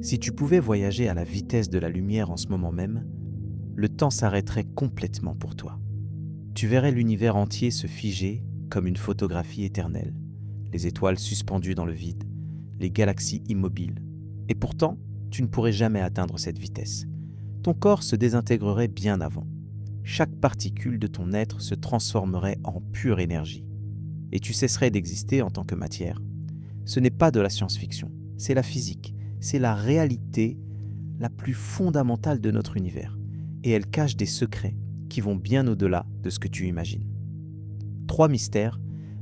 Si tu pouvais voyager à la vitesse de la lumière en ce moment même, le temps s'arrêterait complètement pour toi. Tu verrais l'univers entier se figer comme une photographie éternelle, les étoiles suspendues dans le vide, les galaxies immobiles. Et pourtant, tu ne pourrais jamais atteindre cette vitesse. Ton corps se désintégrerait bien avant. Chaque particule de ton être se transformerait en pure énergie. Et tu cesserais d'exister en tant que matière. Ce n'est pas de la science-fiction, c'est la physique, c'est la réalité la plus fondamentale de notre univers. Et elle cache des secrets qui vont bien au-delà de ce que tu imagines. 3 mystères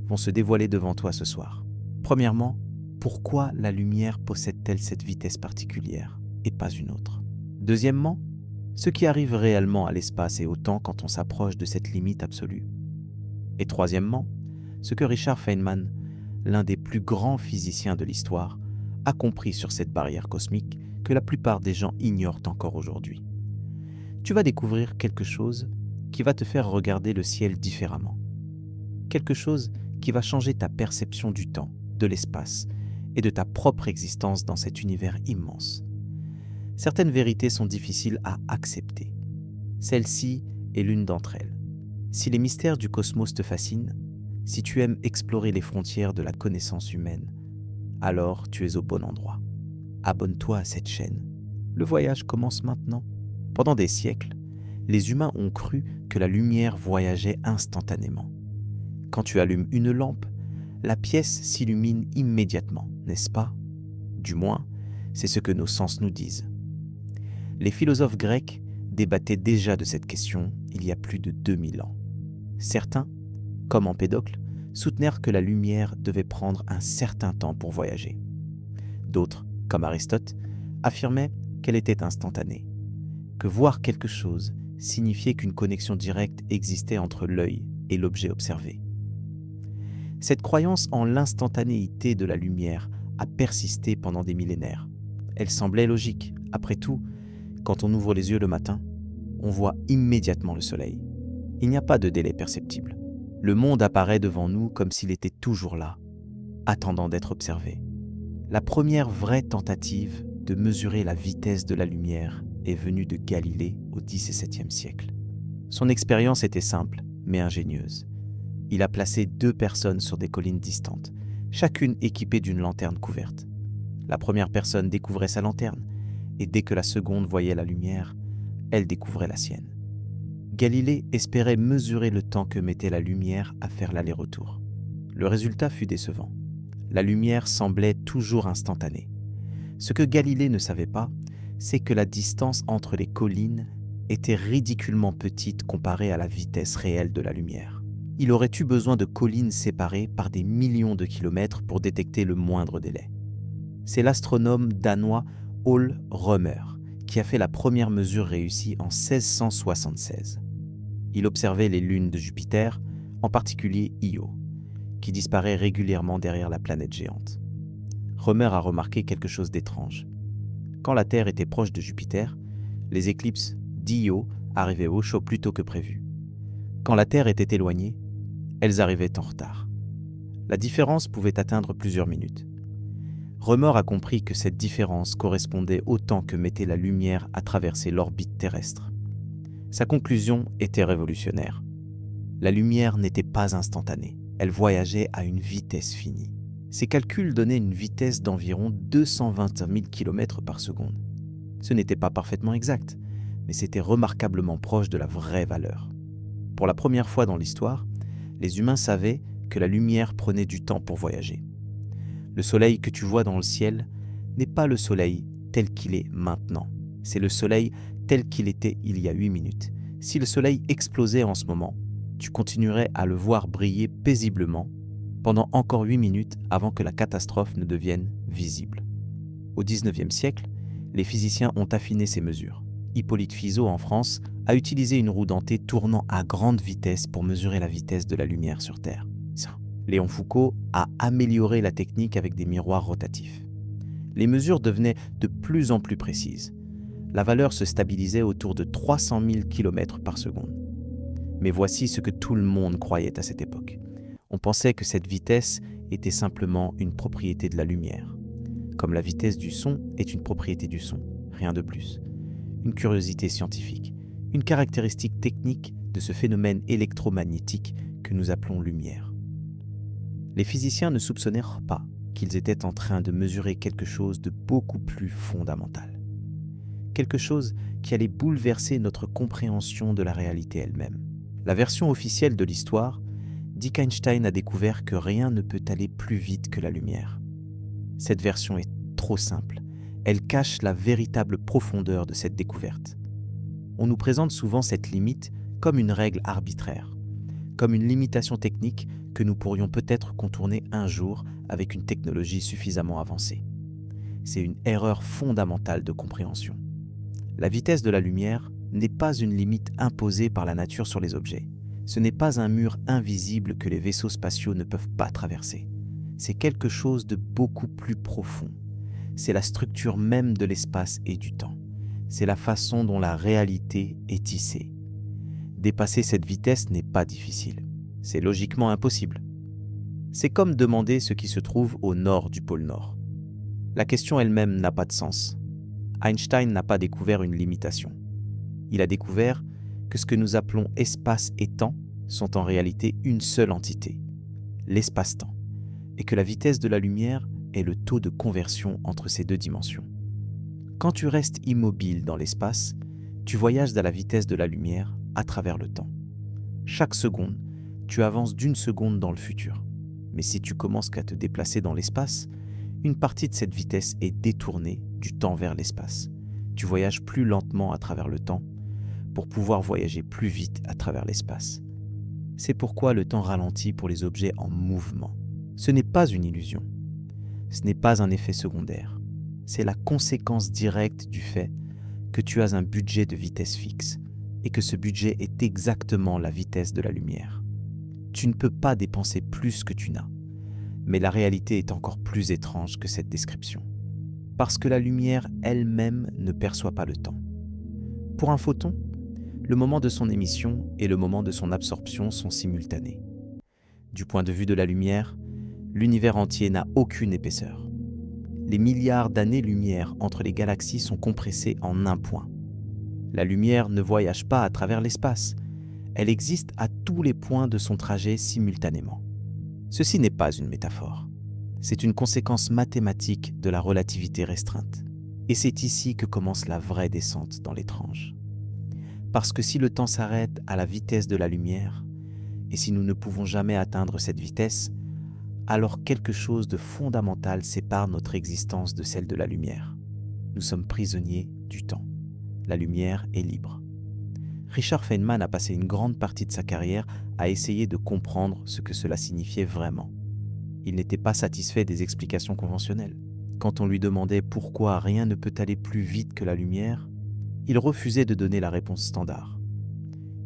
vont se dévoiler devant toi ce soir. Premièrement, pourquoi la lumière possède-t-elle cette vitesse particulière et pas une autre? Deuxièmement, ce qui arrive réellement à l'espace et au temps quand on s'approche de cette limite absolue. Et troisièmement, ce que Richard Feynman, l'un des plus grands physiciens de l'histoire, a compris sur cette barrière cosmique que la plupart des gens ignorent encore aujourd'hui. Tu vas découvrir quelque chose qui va te faire regarder le ciel différemment. Quelque chose qui va changer ta perception du temps, de l'espace et de ta propre existence dans cet univers immense. Certaines vérités sont difficiles à accepter. Celle-ci est l'une d'entre elles. Si les mystères du cosmos te fascinent, si tu aimes explorer les frontières de la connaissance humaine, alors tu es au bon endroit. Abonne-toi à cette chaîne. Le voyage commence maintenant. Pendant des siècles, les humains ont cru que la lumière voyageait instantanément. Quand tu allumes une lampe, la pièce s'illumine immédiatement, n'est-ce pas? Du moins, c'est ce que nos sens nous disent. Les philosophes grecs débattaient déjà de cette question il y a plus de 2000 ans. Certains, comme Empédocle, soutenèrent que la lumière devait prendre un certain temps pour voyager. D'autres, comme Aristote, affirmaient qu'elle était instantanée, que voir quelque chose signifiait qu'une connexion directe existait entre l'œil et l'objet observé. Cette croyance en l'instantanéité de la lumière a persisté pendant des millénaires. Elle semblait logique. Après tout, quand on ouvre les yeux le matin, on voit immédiatement le soleil. Il n'y a pas de délai perceptible. Le monde apparaît devant nous comme s'il était toujours là, attendant d'être observé. La première vraie tentative de mesurer la vitesse de la lumière est venue de Galilée au XVIIe siècle. Son expérience était simple, mais ingénieuse. Il a placé 2 personnes sur des collines distantes, chacune équipée d'une lanterne couverte. La première personne découvrait sa lanterne, et dès que la seconde voyait la lumière, elle découvrait la sienne. Galilée espérait mesurer le temps que mettait la lumière à faire l'aller-retour. Le résultat fut décevant. La lumière semblait toujours instantanée. Ce que Galilée ne savait pas, c'est que la distance entre les collines était ridiculement petite comparée à la vitesse réelle de la lumière. Il aurait eu besoin de collines séparées par des millions de kilomètres pour détecter le moindre délai. C'est l'astronome danois Ole Rømer qui a fait la première mesure réussie en 1676. Il observait les lunes de Jupiter, en particulier Io, qui disparaît régulièrement derrière la planète géante. Rømer a remarqué quelque chose d'étrange. Quand la Terre était proche de Jupiter, les éclipses d'Io arrivaient au chaud plus tôt que prévu. Quand la Terre était éloignée, elles arrivaient en retard. La différence pouvait atteindre plusieurs minutes. Rømer a compris que cette différence correspondait au temps que mettait la lumière à traverser l'orbite terrestre. Sa conclusion était révolutionnaire. La lumière n'était pas instantanée, elle voyageait à une vitesse finie. Ses calculs donnaient une vitesse d'environ 220 000 km par seconde. Ce n'était pas parfaitement exact, mais c'était remarquablement proche de la vraie valeur. Pour la première fois dans l'histoire, les humains savaient que la lumière prenait du temps pour voyager. Le soleil que tu vois dans le ciel n'est pas le soleil tel qu'il est maintenant. C'est le soleil tel qu'il était il y a 8 minutes. Si le soleil explosait en ce moment, tu continuerais à le voir briller paisiblement pendant encore 8 minutes avant que la catastrophe ne devienne visible. Au XIXe siècle, les physiciens ont affiné ces mesures. Hippolyte Fizeau, en France, a utilisé une roue dentée tournant à grande vitesse pour mesurer la vitesse de la lumière sur Terre. Léon Foucault a amélioré la technique avec des miroirs rotatifs. Les mesures devenaient de plus en plus précises. La valeur se stabilisait autour de 300 000 km par seconde. Mais voici ce que tout le monde croyait à cette époque. On pensait que cette vitesse était simplement une propriété de la lumière. comme la vitesse du son est une propriété du son, rien de plus. Une curiosité scientifique, une caractéristique technique de ce phénomène électromagnétique que nous appelons lumière. Les physiciens ne soupçonnèrent pas qu'ils étaient en train de mesurer quelque chose de beaucoup plus fondamental. Quelque chose qui allait bouleverser notre compréhension de la réalité elle-même. La version officielle de l'histoire dit qu'Einstein a découvert que rien ne peut aller plus vite que la lumière. Cette version est trop simple. Elle cache la véritable profondeur de cette découverte. On nous présente souvent cette limite comme une règle arbitraire, comme une limitation technique que nous pourrions peut-être contourner un jour avec une technologie suffisamment avancée. C'est une erreur fondamentale de compréhension. La vitesse de la lumière n'est pas une limite imposée par la nature sur les objets. Ce n'est pas un mur invisible que les vaisseaux spatiaux ne peuvent pas traverser. C'est quelque chose de beaucoup plus profond. C'est la structure même de l'espace et du temps. C'est la façon dont la réalité est tissée. Dépasser cette vitesse n'est pas difficile. C'est logiquement impossible. C'est comme demander ce qui se trouve au nord du pôle Nord. La question elle-même n'a pas de sens. Einstein n'a pas découvert une limitation. Il a découvert que ce que nous appelons espace et temps sont en réalité une seule entité, l'espace-temps, et que la vitesse de la lumière est le taux de conversion entre ces deux dimensions. Quand tu restes immobile dans l'espace, tu voyages à la vitesse de la lumière à travers le temps. Chaque seconde, tu avances d'une seconde dans le futur. Mais si tu commences qu'à te déplacer dans l'espace, une partie de cette vitesse est détournée du temps vers l'espace. Tu voyages plus lentement à travers le temps pour pouvoir voyager plus vite à travers l'espace. C'est pourquoi le temps ralentit pour les objets en mouvement. Ce n'est pas une illusion. Ce n'est pas un effet secondaire. C'est la conséquence directe du fait que tu as un budget de vitesse fixe et que ce budget est exactement la vitesse de la lumière. Tu ne peux pas dépenser plus que tu n'as. Mais la réalité est encore plus étrange que cette description. Parce que la lumière elle-même ne perçoit pas le temps. Pour un photon, le moment de son émission et le moment de son absorption sont simultanés. Du point de vue de la lumière, l'univers entier n'a aucune épaisseur. Les milliards d'années-lumière entre les galaxies sont compressés en un point. La lumière ne voyage pas à travers l'espace. Elle existe à tous les points de son trajet simultanément. Ceci n'est pas une métaphore. C'est une conséquence mathématique de la relativité restreinte. Et c'est ici que commence la vraie descente dans l'étrange. Parce que si le temps s'arrête à la vitesse de la lumière, et si nous ne pouvons jamais atteindre cette vitesse, alors quelque chose de fondamental sépare notre existence de celle de la lumière. Nous sommes prisonniers du temps. La lumière est libre. Richard Feynman a passé une grande partie de sa carrière à essayer de comprendre ce que cela signifiait vraiment. Il n'était pas satisfait des explications conventionnelles. Quand on lui demandait pourquoi rien ne peut aller plus vite que la lumière, il refusait de donner la réponse standard.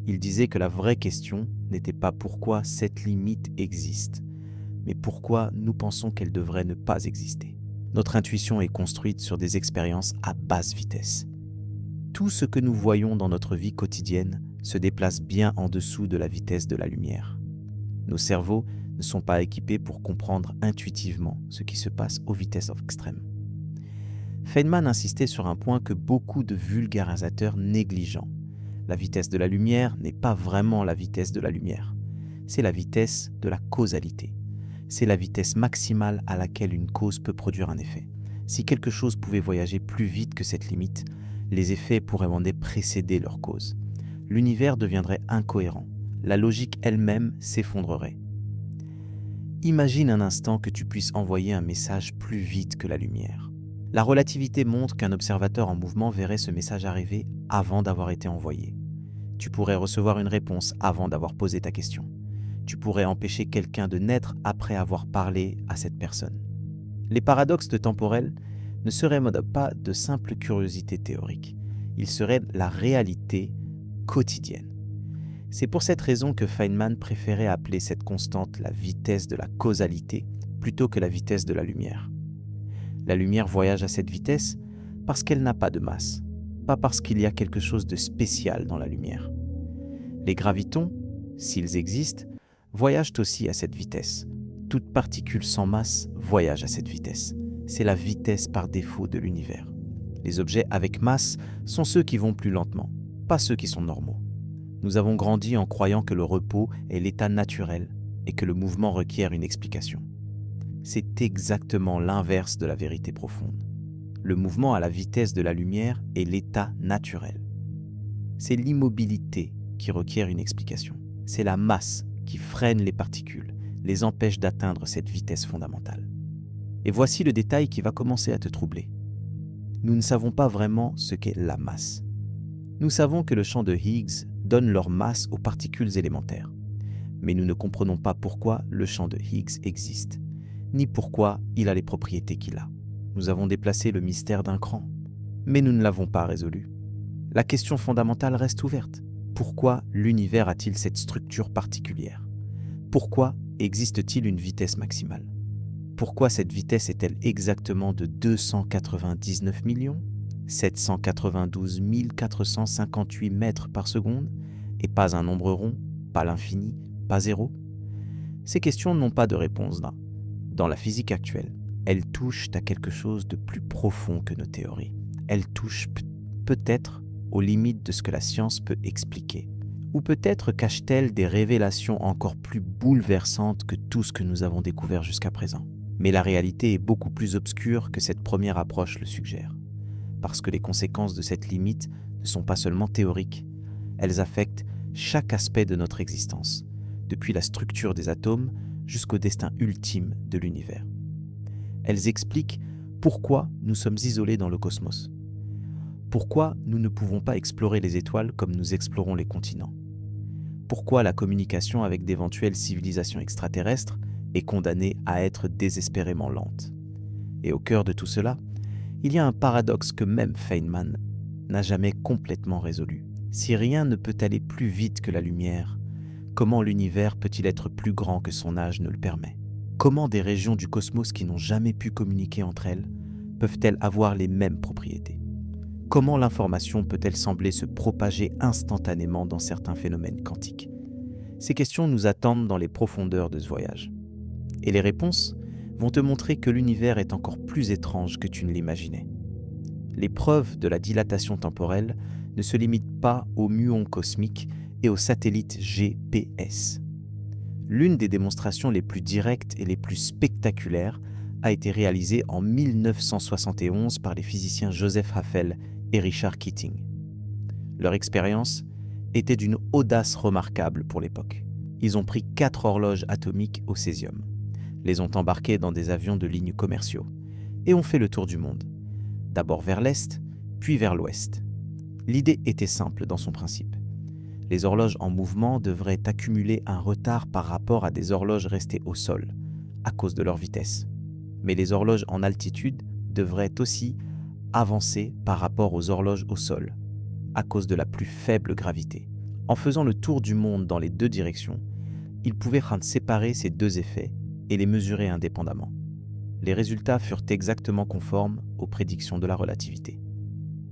Il disait que la vraie question n'était pas pourquoi cette limite existe, mais pourquoi nous pensons qu'elle devrait ne pas exister. Notre intuition est construite sur des expériences à basse vitesse. Tout ce que nous voyons dans notre vie quotidienne se déplace bien en dessous de la vitesse de la lumière. Nos cerveaux ne sont pas équipés pour comprendre intuitivement ce qui se passe aux vitesses extrêmes. Feynman insistait sur un point que beaucoup de vulgarisateurs négligent. La vitesse de la lumière n'est pas vraiment la vitesse de la lumière. C'est la vitesse de la causalité. C'est la vitesse maximale à laquelle une cause peut produire un effet. Si quelque chose pouvait voyager plus vite que cette limite, les effets pourraient en précéder leur cause. L'univers deviendrait incohérent. La logique elle-même s'effondrerait. Imagine un instant que tu puisses envoyer un message plus vite que la lumière. La relativité montre qu'un observateur en mouvement verrait ce message arriver avant d'avoir été envoyé. Tu pourrais recevoir une réponse avant d'avoir posé ta question. Tu pourrais empêcher quelqu'un de naître après avoir parlé à cette personne. Les paradoxes temporels ne seraient pas de simples curiosités théoriques. Ils seraient la réalité quotidienne. C'est pour cette raison que Feynman préférait appeler cette constante la vitesse de la causalité plutôt que la vitesse de la lumière. La lumière voyage à cette vitesse parce qu'elle n'a pas de masse, pas parce qu'il y a quelque chose de spécial dans la lumière. Les gravitons, s'ils existent, voyagent aussi à cette vitesse. Toute particule sans masse voyage à cette vitesse. c'est la vitesse par défaut de l'univers. Les objets avec masse sont ceux qui vont plus lentement, pas ceux qui sont normaux. Nous avons grandi en croyant que le repos est l'état naturel et que le mouvement requiert une explication. C'est exactement l'inverse de la vérité profonde. Le mouvement à la vitesse de la lumière est l'état naturel. C'est l'immobilité qui requiert une explication. C'est la masse qui freine les particules, les empêche d'atteindre cette vitesse fondamentale. Et voici le détail qui va commencer à te troubler. Nous ne savons pas vraiment ce qu'est la masse. Nous savons que le champ de Higgs donne leur masse aux particules élémentaires. Mais nous ne comprenons pas pourquoi le champ de Higgs existe, ni pourquoi il a les propriétés qu'il a. Nous avons déplacé le mystère d'un cran, mais nous ne l'avons pas résolu. La question fondamentale reste ouverte. Pourquoi l'univers a-t-il cette structure particulière? Pourquoi existe-t-il une vitesse maximale? Pourquoi cette vitesse est-elle exactement de 299 792 458 mètres par seconde et pas un nombre rond, pas l'infini, pas zéro? Ces questions n'ont pas de réponse là. Dans la physique actuelle, elles touchent à quelque chose de plus profond que nos théories. Elles touchent peut-être aux limites de ce que la science peut expliquer. Ou peut-être cachent-elles des révélations encore plus bouleversantes que tout ce que nous avons découvert jusqu'à présent. Mais la réalité est beaucoup plus obscure que cette première approche le suggère. Parce que les conséquences de cette limite ne sont pas seulement théoriques, elles affectent chaque aspect de notre existence, depuis la structure des atomes jusqu'au destin ultime de l'univers. Elles expliquent pourquoi nous sommes isolés dans le cosmos. Pourquoi nous ne pouvons pas explorer les étoiles comme nous explorons les continents. Pourquoi la communication avec d'éventuelles civilisations extraterrestres est condamnée à être désespérément lente. Et au cœur de tout cela, il y a un paradoxe que même Feynman n'a jamais complètement résolu. Si rien ne peut aller plus vite que la lumière, comment l'univers peut-il être plus grand que son âge ne le permet? Comment des régions du cosmos qui n'ont jamais pu communiquer entre elles peuvent-elles avoir les mêmes propriétés? Comment l'information peut-elle sembler se propager instantanément dans certains phénomènes quantiques? Ces questions nous attendent dans les profondeurs de ce voyage. Et les réponses vont te montrer que l'univers est encore plus étrange que tu ne l'imaginais. Les preuves de la dilatation temporelle ne se limitent pas aux muons cosmiques et aux satellites GPS. L'une des démonstrations les plus directes et les plus spectaculaires a été réalisée en 1971 par les physiciens Joseph Haffel et Richard Keating. Leur expérience était d'une audace remarquable pour l'époque. Ils ont pris 4 horloges atomiques au césium, les ont embarquées dans des avions de ligne commerciaux et ont fait le tour du monde, d'abord vers l'est, puis vers l'ouest. L'idée était simple dans son principe. Les horloges en mouvement devraient accumuler un retard par rapport à des horloges restées au sol, à cause de leur vitesse. Mais les horloges en altitude devraient aussi avancer par rapport aux horloges au sol, à cause de la plus faible gravité. En faisant le tour du monde dans les 2 directions, ils pouvaient séparer ces 2 effets et les mesurer indépendamment. Les résultats furent exactement conformes aux prédictions de la relativité.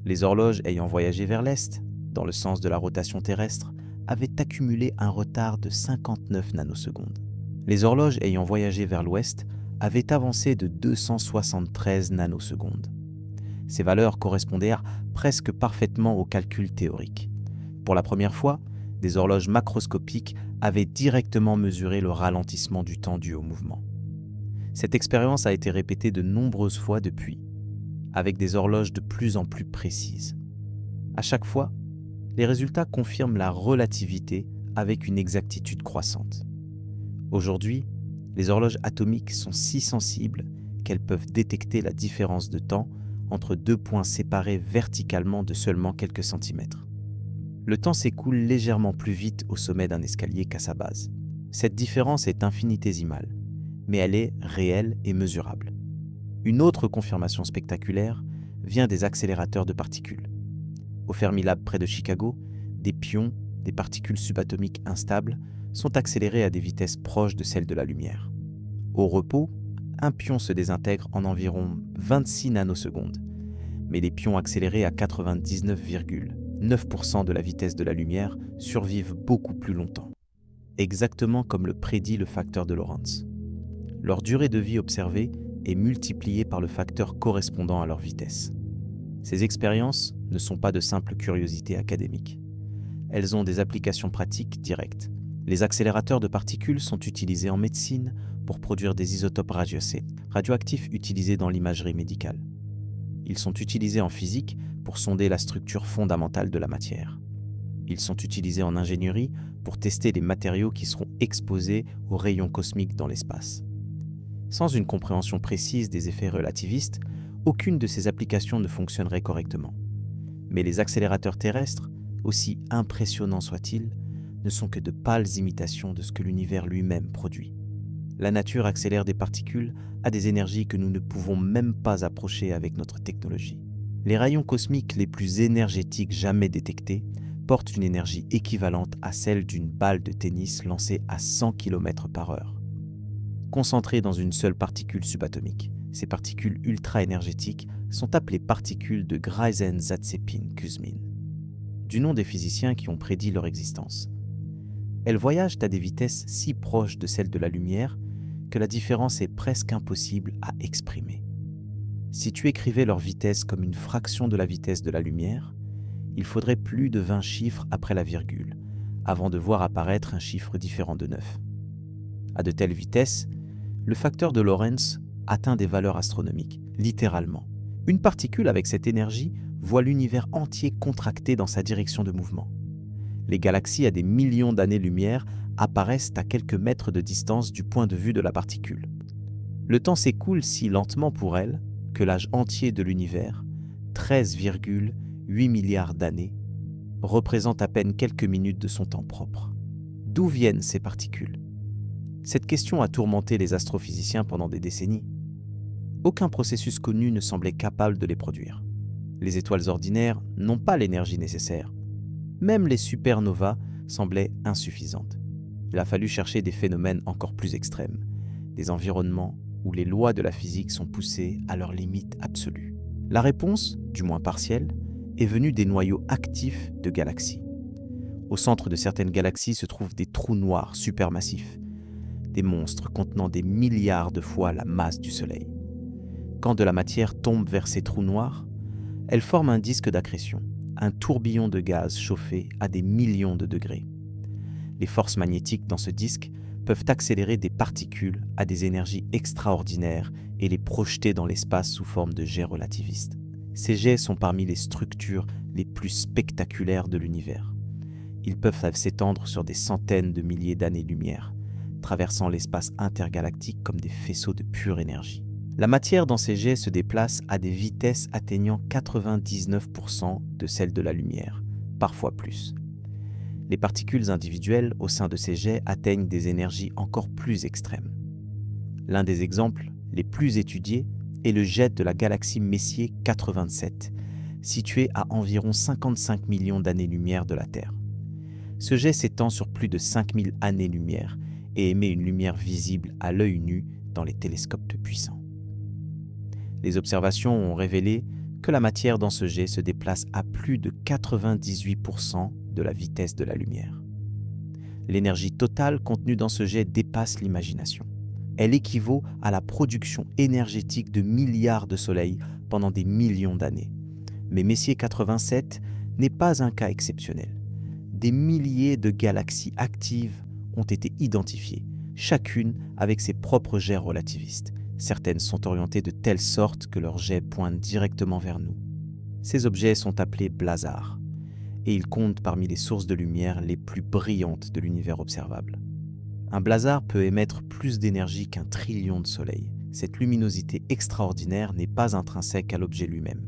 Les horloges ayant voyagé vers l'est, dans le sens de la rotation terrestre, avaient accumulé un retard de 59 nanosecondes. Les horloges ayant voyagé vers l'ouest avaient avancé de 273 nanosecondes. Ces valeurs correspondaient presque parfaitement aux calculs théoriques. Pour la première fois, des horloges macroscopiques avaient directement mesuré le ralentissement du temps dû au mouvement. Cette expérience a été répétée de nombreuses fois depuis, avec des horloges de plus en plus précises. À chaque fois, les résultats confirment la relativité avec une exactitude croissante. Aujourd'hui, les horloges atomiques sont si sensibles qu'elles peuvent détecter la différence de temps entre 2 points séparés verticalement de seulement quelques centimètres. Le temps s'écoule légèrement plus vite au sommet d'un escalier qu'à sa base. Cette différence est infinitésimale, mais elle est réelle et mesurable. Une autre confirmation spectaculaire vient des accélérateurs de particules. Au Fermilab près de Chicago, des pions, des particules subatomiques instables, sont accélérés à des vitesses proches de celles de la lumière. Au repos, un pion se désintègre en environ 26 nanosecondes, mais les pions accélérés à 99,9% de la vitesse de la lumière survivent beaucoup plus longtemps, exactement comme le prédit le facteur de Lorentz. Leur durée de vie observée et multipliées par le facteur correspondant à leur vitesse. Ces expériences ne sont pas de simples curiosités académiques. Elles ont des applications pratiques directes. Les accélérateurs de particules sont utilisés en médecine pour produire des isotopes radioactifs utilisés dans l'imagerie médicale. Ils sont utilisés en physique pour sonder la structure fondamentale de la matière. Ils sont utilisés en ingénierie pour tester les matériaux qui seront exposés aux rayons cosmiques dans l'espace. Sans une compréhension précise des effets relativistes, aucune de ces applications ne fonctionnerait correctement. Mais les accélérateurs terrestres, aussi impressionnants soient-ils, ne sont que de pâles imitations de ce que l'univers lui-même produit. La nature accélère des particules à des énergies que nous ne pouvons même pas approcher avec notre technologie. Les rayons cosmiques les plus énergétiques jamais détectés portent une énergie équivalente à celle d'une balle de tennis lancée à 100 km/h. Concentrées dans une seule particule subatomique, ces particules ultra-énergétiques sont appelées particules de Greisen-Zatsepin-Kuzmin, du nom des physiciens qui ont prédit leur existence. Elles voyagent à des vitesses si proches de celles de la lumière que la différence est presque impossible à exprimer. Si tu écrivais leur vitesse comme une fraction de la vitesse de la lumière, il faudrait plus de 20 chiffres après la virgule, avant de voir apparaître un chiffre différent de 9. À de telles vitesses, le facteur de Lorentz atteint des valeurs astronomiques, littéralement. Une particule avec cette énergie voit l'univers entier contracté dans sa direction de mouvement. Les galaxies à des millions d'années-lumière apparaissent à quelques mètres de distance du point de vue de la particule. Le temps s'écoule si lentement pour elle que l'âge entier de l'univers, 13,8 milliards d'années, représente à peine quelques minutes de son temps propre. D'où viennent ces particules ? Cette question a tourmenté les astrophysiciens pendant des décennies. Aucun processus connu ne semblait capable de les produire. Les étoiles ordinaires n'ont pas l'énergie nécessaire. Même les supernovas semblaient insuffisantes. Il a fallu chercher des phénomènes encore plus extrêmes, des environnements où les lois de la physique sont poussées à leurs limites absolues. La réponse, du moins partielle, est venue des noyaux actifs de galaxies. Au centre de certaines galaxies se trouvent des trous noirs supermassifs, des monstres contenant des milliards de fois la masse du Soleil. Quand de la matière tombe vers ces trous noirs, elle forme un disque d'accrétion, un tourbillon de gaz chauffé à des millions de degrés. Les forces magnétiques dans ce disque peuvent accélérer des particules à des énergies extraordinaires et les projeter dans l'espace sous forme de jets relativistes. Ces jets sont parmi les structures les plus spectaculaires de l'univers. Ils peuvent s'étendre sur des centaines de milliers d'années-lumière, traversant l'espace intergalactique comme des faisceaux de pure énergie. La matière dans ces jets se déplace à des vitesses atteignant 99% de celles de la lumière, parfois plus. Les particules individuelles au sein de ces jets atteignent des énergies encore plus extrêmes. L'un des exemples les plus étudiés est le jet de la galaxie Messier 87, situé à environ 55 millions d'années-lumière de la Terre. Ce jet s'étend sur plus de 5000 années-lumière et émet une lumière visible à l'œil nu dans les télescopes puissants. Les observations ont révélé que la matière dans ce jet se déplace à plus de 98% de la vitesse de la lumière. L'énergie totale contenue dans ce jet dépasse l'imagination. Elle équivaut à la production énergétique de milliards de soleils pendant des millions d'années. Mais Messier 87 n'est pas un cas exceptionnel. Des milliers de galaxies actives ont été identifiées, chacune avec ses propres jets relativistes. Certaines sont orientées de telle sorte que leurs jets pointent directement vers nous. Ces objets sont appelés blazars, et ils comptent parmi les sources de lumière les plus brillantes de l'univers observable. Un blazar peut émettre plus d'énergie qu'un trillion de soleils. Cette luminosité extraordinaire n'est pas intrinsèque à l'objet lui-même.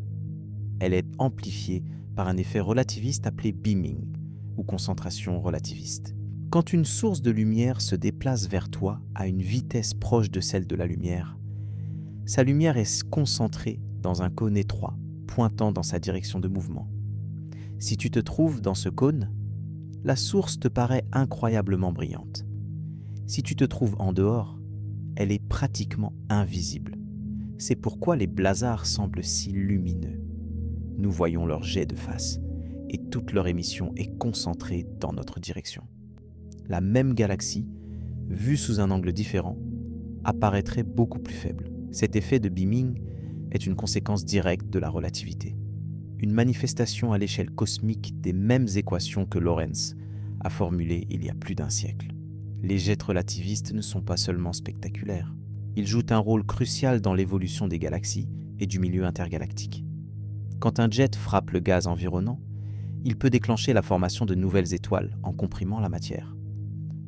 Elle est amplifiée par un effet relativiste appelé beaming, ou concentration relativiste. Quand une source de lumière se déplace vers toi à une vitesse proche de celle de la lumière, sa lumière est concentrée dans un cône étroit, pointant dans sa direction de mouvement. Si tu te trouves dans ce cône, la source te paraît incroyablement brillante. Si tu te trouves en dehors, elle est pratiquement invisible. C'est pourquoi les blazars semblent si lumineux. Nous voyons leurs jets de face, et toute leur émission est concentrée dans notre direction. La même galaxie, vue sous un angle différent, apparaîtrait beaucoup plus faible. Cet effet de beaming est une conséquence directe de la relativité, une manifestation à l'échelle cosmique des mêmes équations que Lorentz a formulées il y a plus d'un siècle. Les jets relativistes ne sont pas seulement spectaculaires, ils jouent un rôle crucial dans l'évolution des galaxies et du milieu intergalactique. Quand un jet frappe le gaz environnant, il peut déclencher la formation de nouvelles étoiles en comprimant la matière.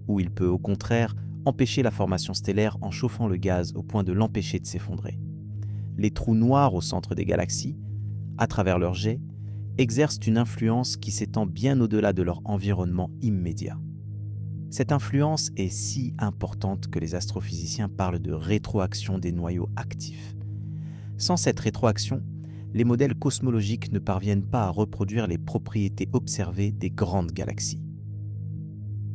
Ou il peut au contraire empêcher la formation stellaire en chauffant le gaz au point de l'empêcher de s'effondrer. Les trous noirs au centre des galaxies, à travers leurs jets, exercent une influence qui s'étend bien au-delà de leur environnement immédiat. Cette influence est si importante que les astrophysiciens parlent de rétroaction des noyaux actifs. Sans cette rétroaction, les modèles cosmologiques ne parviennent pas à reproduire les propriétés observées des grandes galaxies.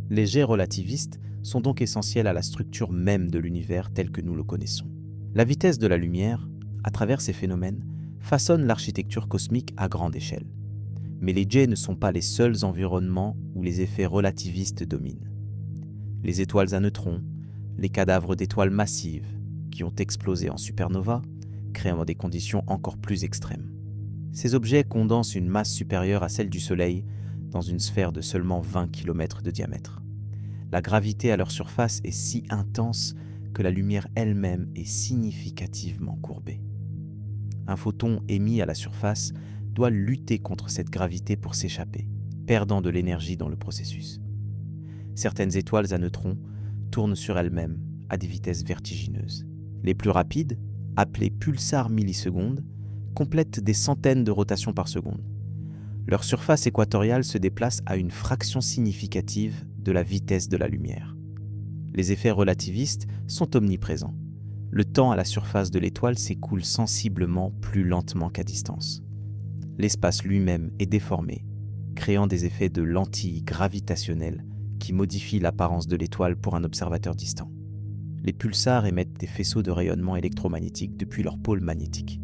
Les jets relativistes sont donc essentiels à la structure même de l'univers tel que nous le connaissons. La vitesse de la lumière, à travers ces phénomènes, façonne l'architecture cosmique à grande échelle. Mais les jets ne sont pas les seuls environnements où les effets relativistes dominent. Les étoiles à neutrons, les cadavres d'étoiles massives qui ont explosé en supernova, créant des conditions encore plus extrêmes. Ces objets condensent une masse supérieure à celle du Soleil dans une sphère de seulement 20 km de diamètre. La gravité à leur surface est si intense que la lumière elle-même est significativement courbée. Un photon émis à la surface doit lutter contre cette gravité pour s'échapper, perdant de l'énergie dans le processus. Certaines étoiles à neutrons tournent sur elles-mêmes à des vitesses vertigineuses. Les plus rapides, appelées pulsars millisecondes, complètent des centaines de rotations par seconde. Leur surface équatoriale se déplace à une fraction significative de la vitesse de la lumière. Les effets relativistes sont omniprésents. Le temps à la surface de l'étoile s'écoule sensiblement plus lentement qu'à distance. L'espace lui-même est déformé, créant des effets de lentilles gravitationnelles qui modifient l'apparence de l'étoile pour un observateur distant. Les pulsars émettent des faisceaux de rayonnement électromagnétique depuis leur pôle magnétique.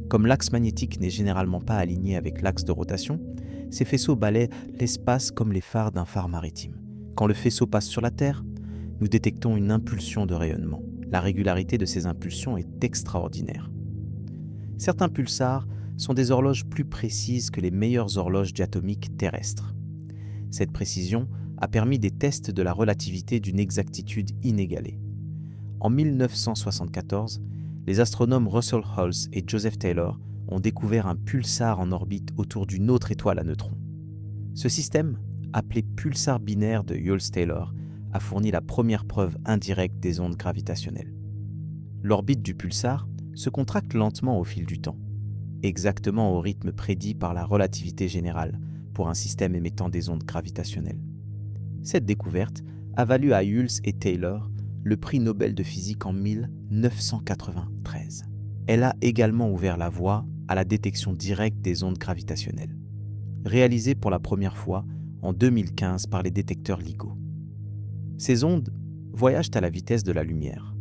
Comme l'axe magnétique n'est généralement pas aligné avec l'axe de rotation, ces faisceaux balaient l'espace comme les phares d'un phare maritime. Quand le faisceau passe sur la Terre, nous détectons une impulsion de rayonnement. La régularité de ces impulsions est extraordinaire. Certains pulsars sont des horloges plus précises que les meilleures horloges diatomiques terrestres. Cette précision a permis des tests de la relativité d'une exactitude inégalée. En 1974, les astronomes Russell Hulse et Joseph Taylor ont découvert un pulsar en orbite autour d'une autre étoile à neutrons. Ce système, appelé pulsar binaire de Hulse-Taylor, a fourni la première preuve indirecte des ondes gravitationnelles. L'orbite du pulsar se contracte lentement au fil du temps, exactement au rythme prédit par la relativité générale pour un système émettant des ondes gravitationnelles. Cette découverte a valu à Hulse et Taylor le prix Nobel de physique en 1993. Elle a également ouvert la voie à la détection directe des ondes gravitationnelles, réalisée pour la première fois en 2015 par les détecteurs LIGO. Ces ondes voyagent à la vitesse de la lumière,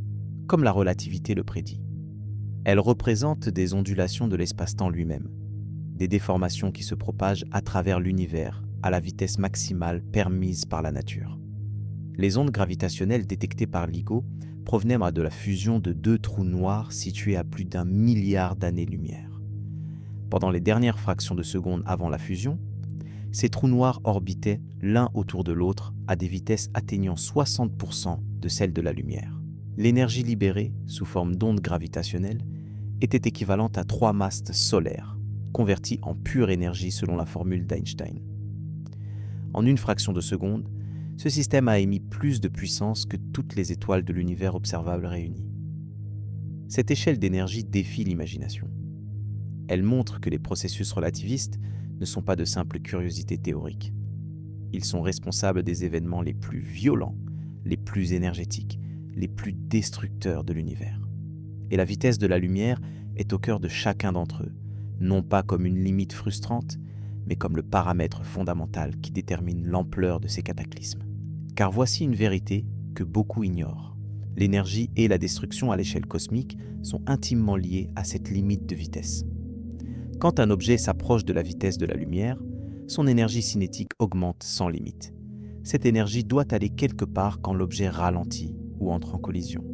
comme la relativité le prédit. Elles représentent des ondulations de l'espace-temps lui-même, des déformations qui se propagent à travers l'univers à la vitesse maximale permise par la nature. Les ondes gravitationnelles détectées par LIGO provenaient de la fusion de deux trous noirs situés à plus d'1 milliard d'années-lumière. Pendant les dernières fractions de seconde avant la fusion, ces trous noirs orbitaient l'un autour de l'autre à des vitesses atteignant 60% de celles de la lumière. L'énergie libérée, sous forme d'ondes gravitationnelles, était équivalente à 3 masses solaires, converties en pure énergie selon la formule d'Einstein. En une fraction de seconde, ce système a émis plus de puissance que toutes les étoiles de l'univers observables réunies. Cette échelle d'énergie défie l'imagination. Elle montre que les processus relativistes ne sont pas de simples curiosités théoriques. Ils sont responsables des événements les plus violents, les plus énergétiques, les plus destructeurs de l'univers. Et la vitesse de la lumière est au cœur de chacun d'entre eux, non pas comme une limite frustrante, mais comme le paramètre fondamental qui détermine l'ampleur de ces cataclysmes. Car voici une vérité que beaucoup ignorent. L'énergie et la destruction à l'échelle cosmique sont intimement liées à cette limite de vitesse. Quand un objet s'approche de la vitesse de la lumière, son énergie cinétique augmente sans limite. Cette énergie doit aller quelque part quand l'objet ralentit ou entre en collision.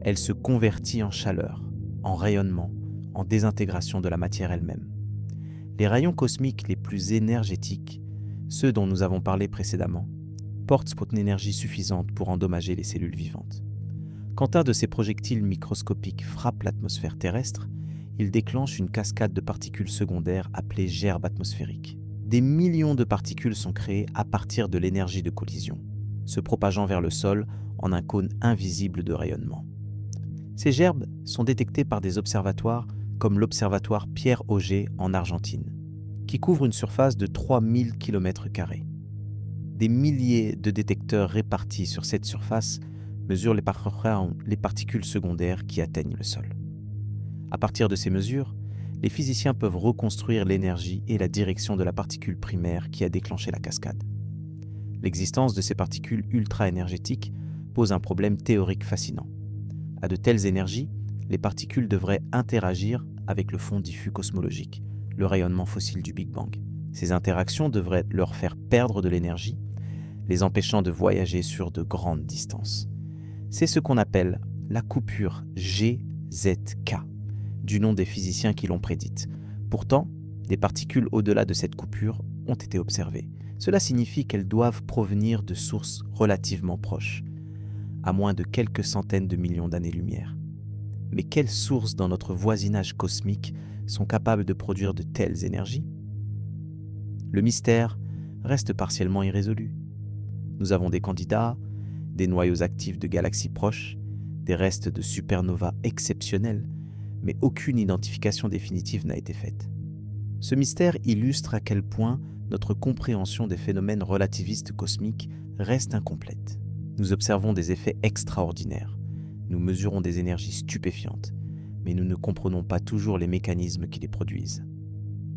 elle se convertit en chaleur, en rayonnement, en désintégration de la matière elle-même. Les rayons cosmiques les plus énergétiques, ceux dont nous avons parlé précédemment, portent une énergie suffisante pour endommager les cellules vivantes. Quand un de ces projectiles microscopiques frappe l'atmosphère terrestre, il déclenche une cascade de particules secondaires appelée gerbe atmosphérique. Des millions de particules sont créées à partir de l'énergie de collision, se propageant vers le sol en un cône invisible de rayonnement. Ces gerbes sont détectées par des observatoires comme l'observatoire Pierre Auger en Argentine, qui couvre une surface de 3000 km². Des milliers de détecteurs répartis sur cette surface mesurent les particules secondaires qui atteignent le sol. À partir de ces mesures, les physiciens peuvent reconstruire l'énergie et la direction de la particule primaire qui a déclenché la cascade. L'existence de ces particules ultra-énergétiques pose un problème théorique fascinant. À de telles énergies, les particules devraient interagir avec le fond diffus cosmologique, le rayonnement fossile du Big Bang. Ces interactions devraient leur faire perdre de l'énergie, les empêchant de voyager sur de grandes distances. C'est ce qu'on appelle la coupure GZK, du nom des physiciens qui l'ont prédite. Pourtant, des particules au-delà de cette coupure ont été observées. Cela signifie qu'elles doivent provenir de sources relativement proches, à moins de quelques centaines de millions d'années-lumière. Mais quelles sources dans notre voisinage cosmique sont capables de produire de telles énergies ? Le mystère reste partiellement irrésolu. Nous avons des candidats, des noyaux actifs de galaxies proches, des restes de supernovas exceptionnels, mais aucune identification définitive n'a été faite. Ce mystère illustre à quel point notre compréhension des phénomènes relativistes cosmiques reste incomplète. Nous observons des effets extraordinaires, nous mesurons des énergies stupéfiantes, mais nous ne comprenons pas toujours les mécanismes qui les produisent.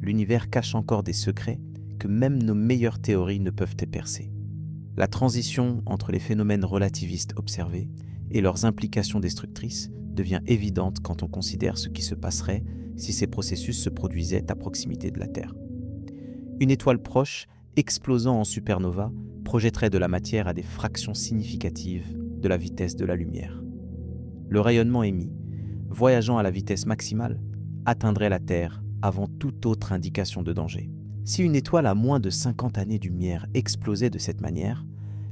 L'univers cache encore des secrets que même nos meilleures théories ne peuvent épercer. La transition entre les phénomènes relativistes observés et leurs implications destructrices devient évidente quand on considère ce qui se passerait si ces processus se produisaient à proximité de la Terre. Une étoile proche, explosant en supernova, projetterait de la matière à des fractions significatives de la vitesse de la lumière. Le rayonnement émis, voyageant à la vitesse maximale, atteindrait la Terre avant toute autre indication de danger. Si une étoile à moins de 50 années-lumière explosait de cette manière,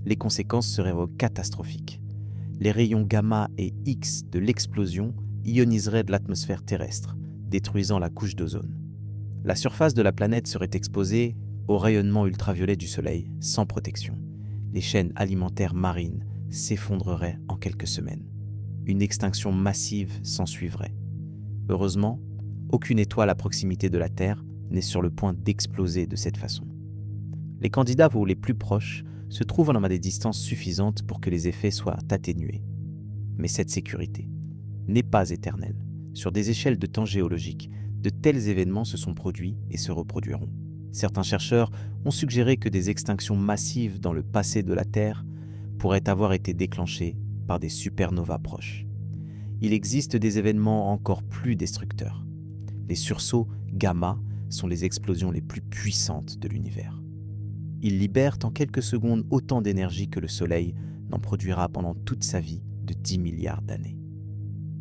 les conséquences seraient catastrophiques. Les rayons gamma et X de l'explosion ioniseraient de l'atmosphère terrestre, détruisant la couche d'ozone. La surface de la planète serait exposée au rayonnement ultraviolet du Soleil, sans protection. Les chaînes alimentaires marines s'effondreraient en quelques semaines. Une extinction massive s'ensuivrait. Heureusement, aucune étoile à proximité de la Terre n'est sur le point d'exploser de cette façon. Les candidats les plus proches se trouvent à des distances suffisantes pour que les effets soient atténués. Mais cette sécurité n'est pas éternelle. Sur des échelles de temps géologiques, de tels événements se sont produits et se reproduiront. Certains chercheurs ont suggéré que des extinctions massives dans le passé de la Terre pourraient avoir été déclenchées par des supernovas proches. Il existe des événements encore plus destructeurs. Les sursauts gamma sont les explosions les plus puissantes de l'univers. Ils libèrent en quelques secondes autant d'énergie que le Soleil n'en produira pendant toute sa vie de 10 milliards d'années.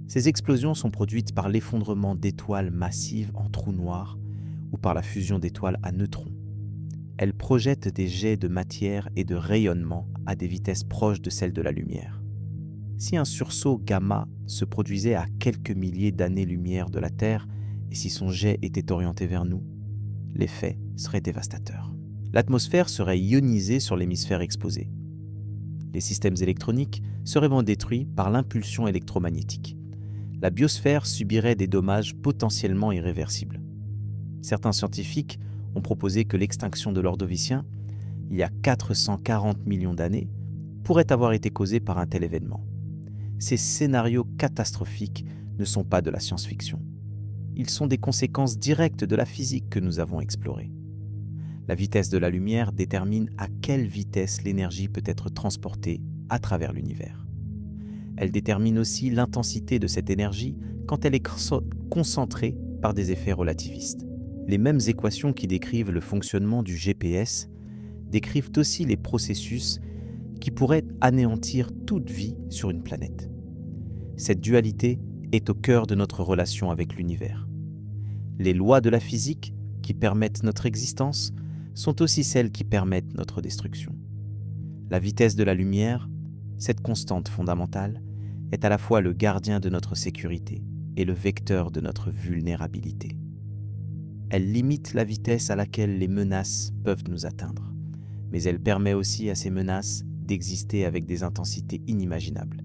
Ces explosions sont produites par l'effondrement d'étoiles massives en trous noirs ou par la fusion d'étoiles à neutrons. Elles projettent des jets de matière et de rayonnement à des vitesses proches de celles de la lumière. Si un sursaut gamma se produisait à quelques milliers d'années-lumière de la Terre et si son jet était orienté vers nous, l'effet serait dévastateur. L'atmosphère serait ionisée sur l'hémisphère exposé. Les systèmes électroniques seraient détruits par l'impulsion électromagnétique. La biosphère subirait des dommages potentiellement irréversibles. Certains scientifiques ont proposé que l'extinction de l'Ordovicien, il y a 440 millions d'années, pourrait avoir été causée par un tel événement. Ces scénarios catastrophiques ne sont pas de la science-fiction. Ils sont des conséquences directes de la physique que nous avons explorée. La vitesse de la lumière détermine à quelle vitesse l'énergie peut être transportée à travers l'univers. Elle détermine aussi l'intensité de cette énergie quand elle est concentrée par des effets relativistes. Les mêmes équations qui décrivent le fonctionnement du GPS décrivent aussi les processus qui pourraient anéantir toute vie sur une planète. Cette dualité est au cœur de notre relation avec l'univers. Les lois de la physique, qui permettent notre existence, sont aussi celles qui permettent notre destruction. La vitesse de la lumière, cette constante fondamentale, est à la fois le gardien de notre sécurité et le vecteur de notre vulnérabilité. Elle limite la vitesse à laquelle les menaces peuvent nous atteindre, mais elle permet aussi à ces menaces d'exister avec des intensités inimaginables.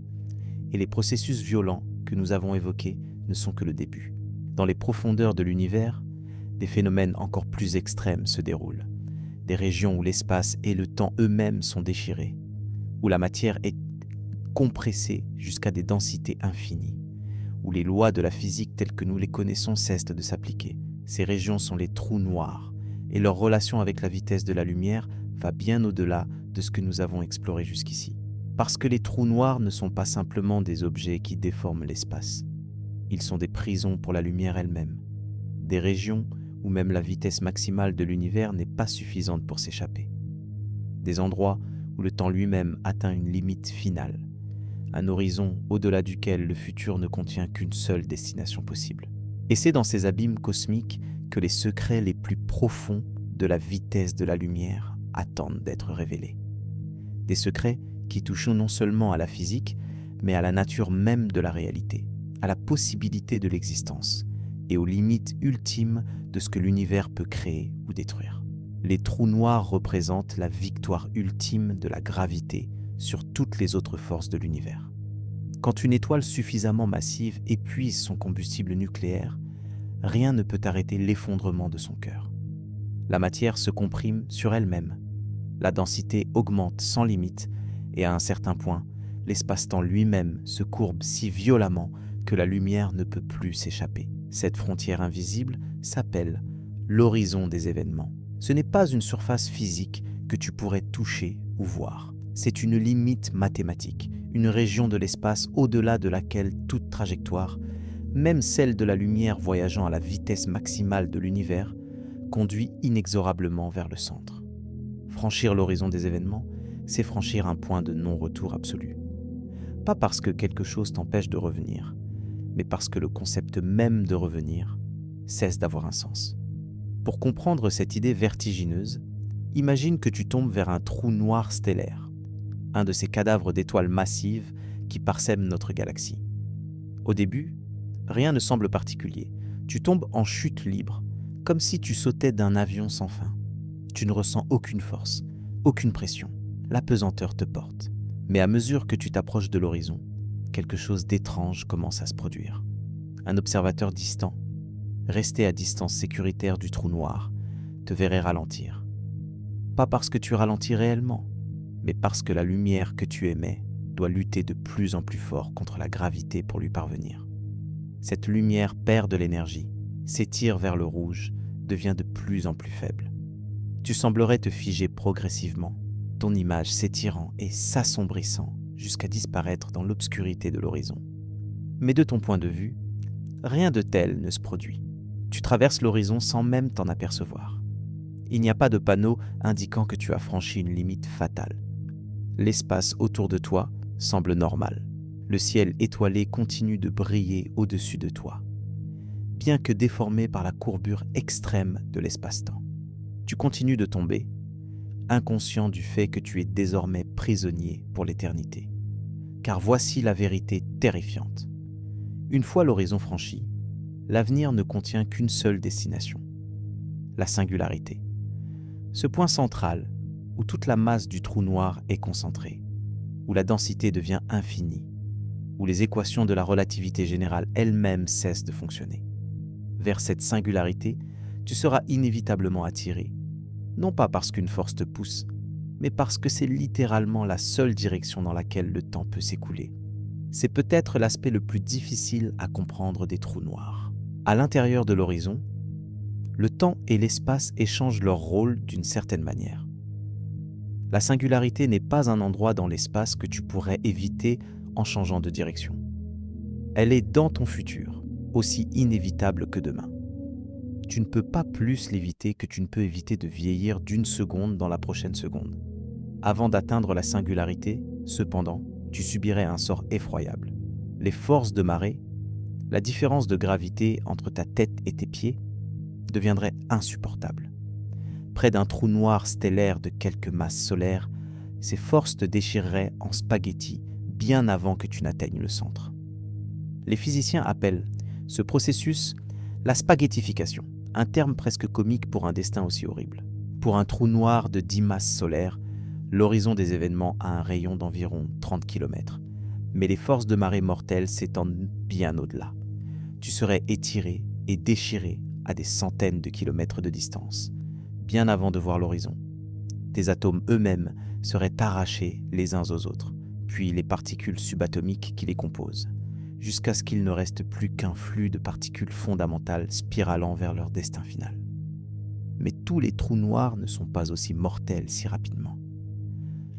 Et les processus violents que nous avons évoqués ne sont que le début. Dans les profondeurs de l'univers, des phénomènes encore plus extrêmes se déroulent. Des régions où l'espace et le temps eux-mêmes sont déchirés, où la matière est compressée jusqu'à des densités infinies, où les lois de la physique telles que nous les connaissons cessent de s'appliquer. Ces régions sont les trous noirs, et leur relation avec la vitesse de la lumière va bien au-delà de ce que nous avons exploré jusqu'ici. Parce que les trous noirs ne sont pas simplement des objets qui déforment l'espace. Ils sont des prisons pour la lumière elle-même, des régions où même la vitesse maximale de l'univers n'est pas suffisante pour s'échapper. Des endroits où le temps lui-même atteint une limite finale, un horizon au-delà duquel le futur ne contient qu'une seule destination possible. Et c'est dans ces abîmes cosmiques que les secrets les plus profonds de la vitesse de la lumière attendent d'être révélés. Des secrets qui touchent non seulement à la physique, mais à la nature même de la réalité, à la possibilité de l'existence et aux limites ultimes de ce que l'univers peut créer ou détruire. Les trous noirs représentent la victoire ultime de la gravité sur toutes les autres forces de l'univers. Quand une étoile suffisamment massive épuise son combustible nucléaire, rien ne peut arrêter l'effondrement de son cœur. La matière se comprime sur elle-même. La densité augmente sans limite et à un certain point, l'espace-temps lui-même se courbe si violemment que la lumière ne peut plus s'échapper. Cette frontière invisible s'appelle l'horizon des événements. Ce n'est pas une surface physique que tu pourrais toucher ou voir. C'est une limite mathématique, une région de l'espace au-delà de laquelle toute trajectoire, même celle de la lumière voyageant à la vitesse maximale de l'univers, conduit inexorablement vers le centre. Franchir l'horizon des événements, c'est franchir un point de non-retour absolu. Pas parce que quelque chose t'empêche de revenir, mais parce que le concept même de revenir cesse d'avoir un sens. Pour comprendre cette idée vertigineuse, imagine que tu tombes vers un trou noir stellaire, un de ces cadavres d'étoiles massives qui parsèment notre galaxie. Au début, rien ne semble particulier. Tu tombes en chute libre, comme si tu sautais d'un avion sans fin. Tu ne ressens aucune force, aucune pression. La pesanteur te porte. Mais à mesure que tu t'approches de l'horizon, quelque chose d'étrange commence à se produire. Un observateur distant, resté à distance sécuritaire du trou noir, te verrait ralentir. Pas parce que tu ralentis réellement, mais parce que la lumière que tu émets doit lutter de plus en plus fort contre la gravité pour lui parvenir. Cette lumière perd de l'énergie, s'étire vers le rouge, devient de plus en plus faible. Tu semblerais te figer progressivement, ton image s'étirant et s'assombrissant jusqu'à disparaître dans l'obscurité de l'horizon. Mais de ton point de vue, rien de tel ne se produit. Tu traverses l'horizon sans même t'en apercevoir. Il n'y a pas de panneau indiquant que tu as franchi une limite fatale. L'espace autour de toi semble normal. Le ciel étoilé continue de briller au-dessus de toi, bien que déformé par la courbure extrême de l'espace-temps. Tu continues de tomber, inconscient du fait que tu es désormais prisonnier pour l'éternité. Car voici la vérité terrifiante. Une fois l'horizon franchi, l'avenir ne contient qu'une seule destination, la singularité. Ce point central, où toute la masse du trou noir est concentrée, où la densité devient infinie, où les équations de la relativité générale elles-mêmes cessent de fonctionner. Vers cette singularité, tu seras inévitablement attiré, non pas parce qu'une force te pousse, mais parce que c'est littéralement la seule direction dans laquelle le temps peut s'écouler. C'est peut-être l'aspect le plus difficile à comprendre des trous noirs. À l'intérieur de l'horizon, le temps et l'espace échangent leur rôle d'une certaine manière. La singularité n'est pas un endroit dans l'espace que tu pourrais éviter en changeant de direction. Elle est dans ton futur, aussi inévitable que demain. Tu ne peux pas plus l'éviter que tu ne peux éviter de vieillir d'une seconde dans la prochaine seconde. Avant d'atteindre la singularité, cependant, tu subirais un sort effroyable. les forces de marée, la différence de gravité entre ta tête et tes pieds deviendrait insupportable. Près d'un trou noir stellaire de quelques masses solaires, ces forces te déchireraient en spaghettis bien avant que tu n'atteignes le centre. Les physiciens appellent ce processus la spaghettification, un terme presque comique pour un destin aussi horrible. Pour un trou noir de 10 masses solaires, l'horizon des événements a un rayon d'environ 30 km. Mais les forces de marée mortelles s'étendent bien au-delà. Tu serais étiré et déchiré à des centaines de kilomètres de distance, bien avant de voir l'horizon. Tes atomes eux-mêmes seraient arrachés les uns aux autres, puis les particules subatomiques qui les composent, jusqu'à ce qu'il ne reste plus qu'un flux de particules fondamentales spiralant vers leur destin final. Mais tous les trous noirs ne sont pas aussi mortels si rapidement.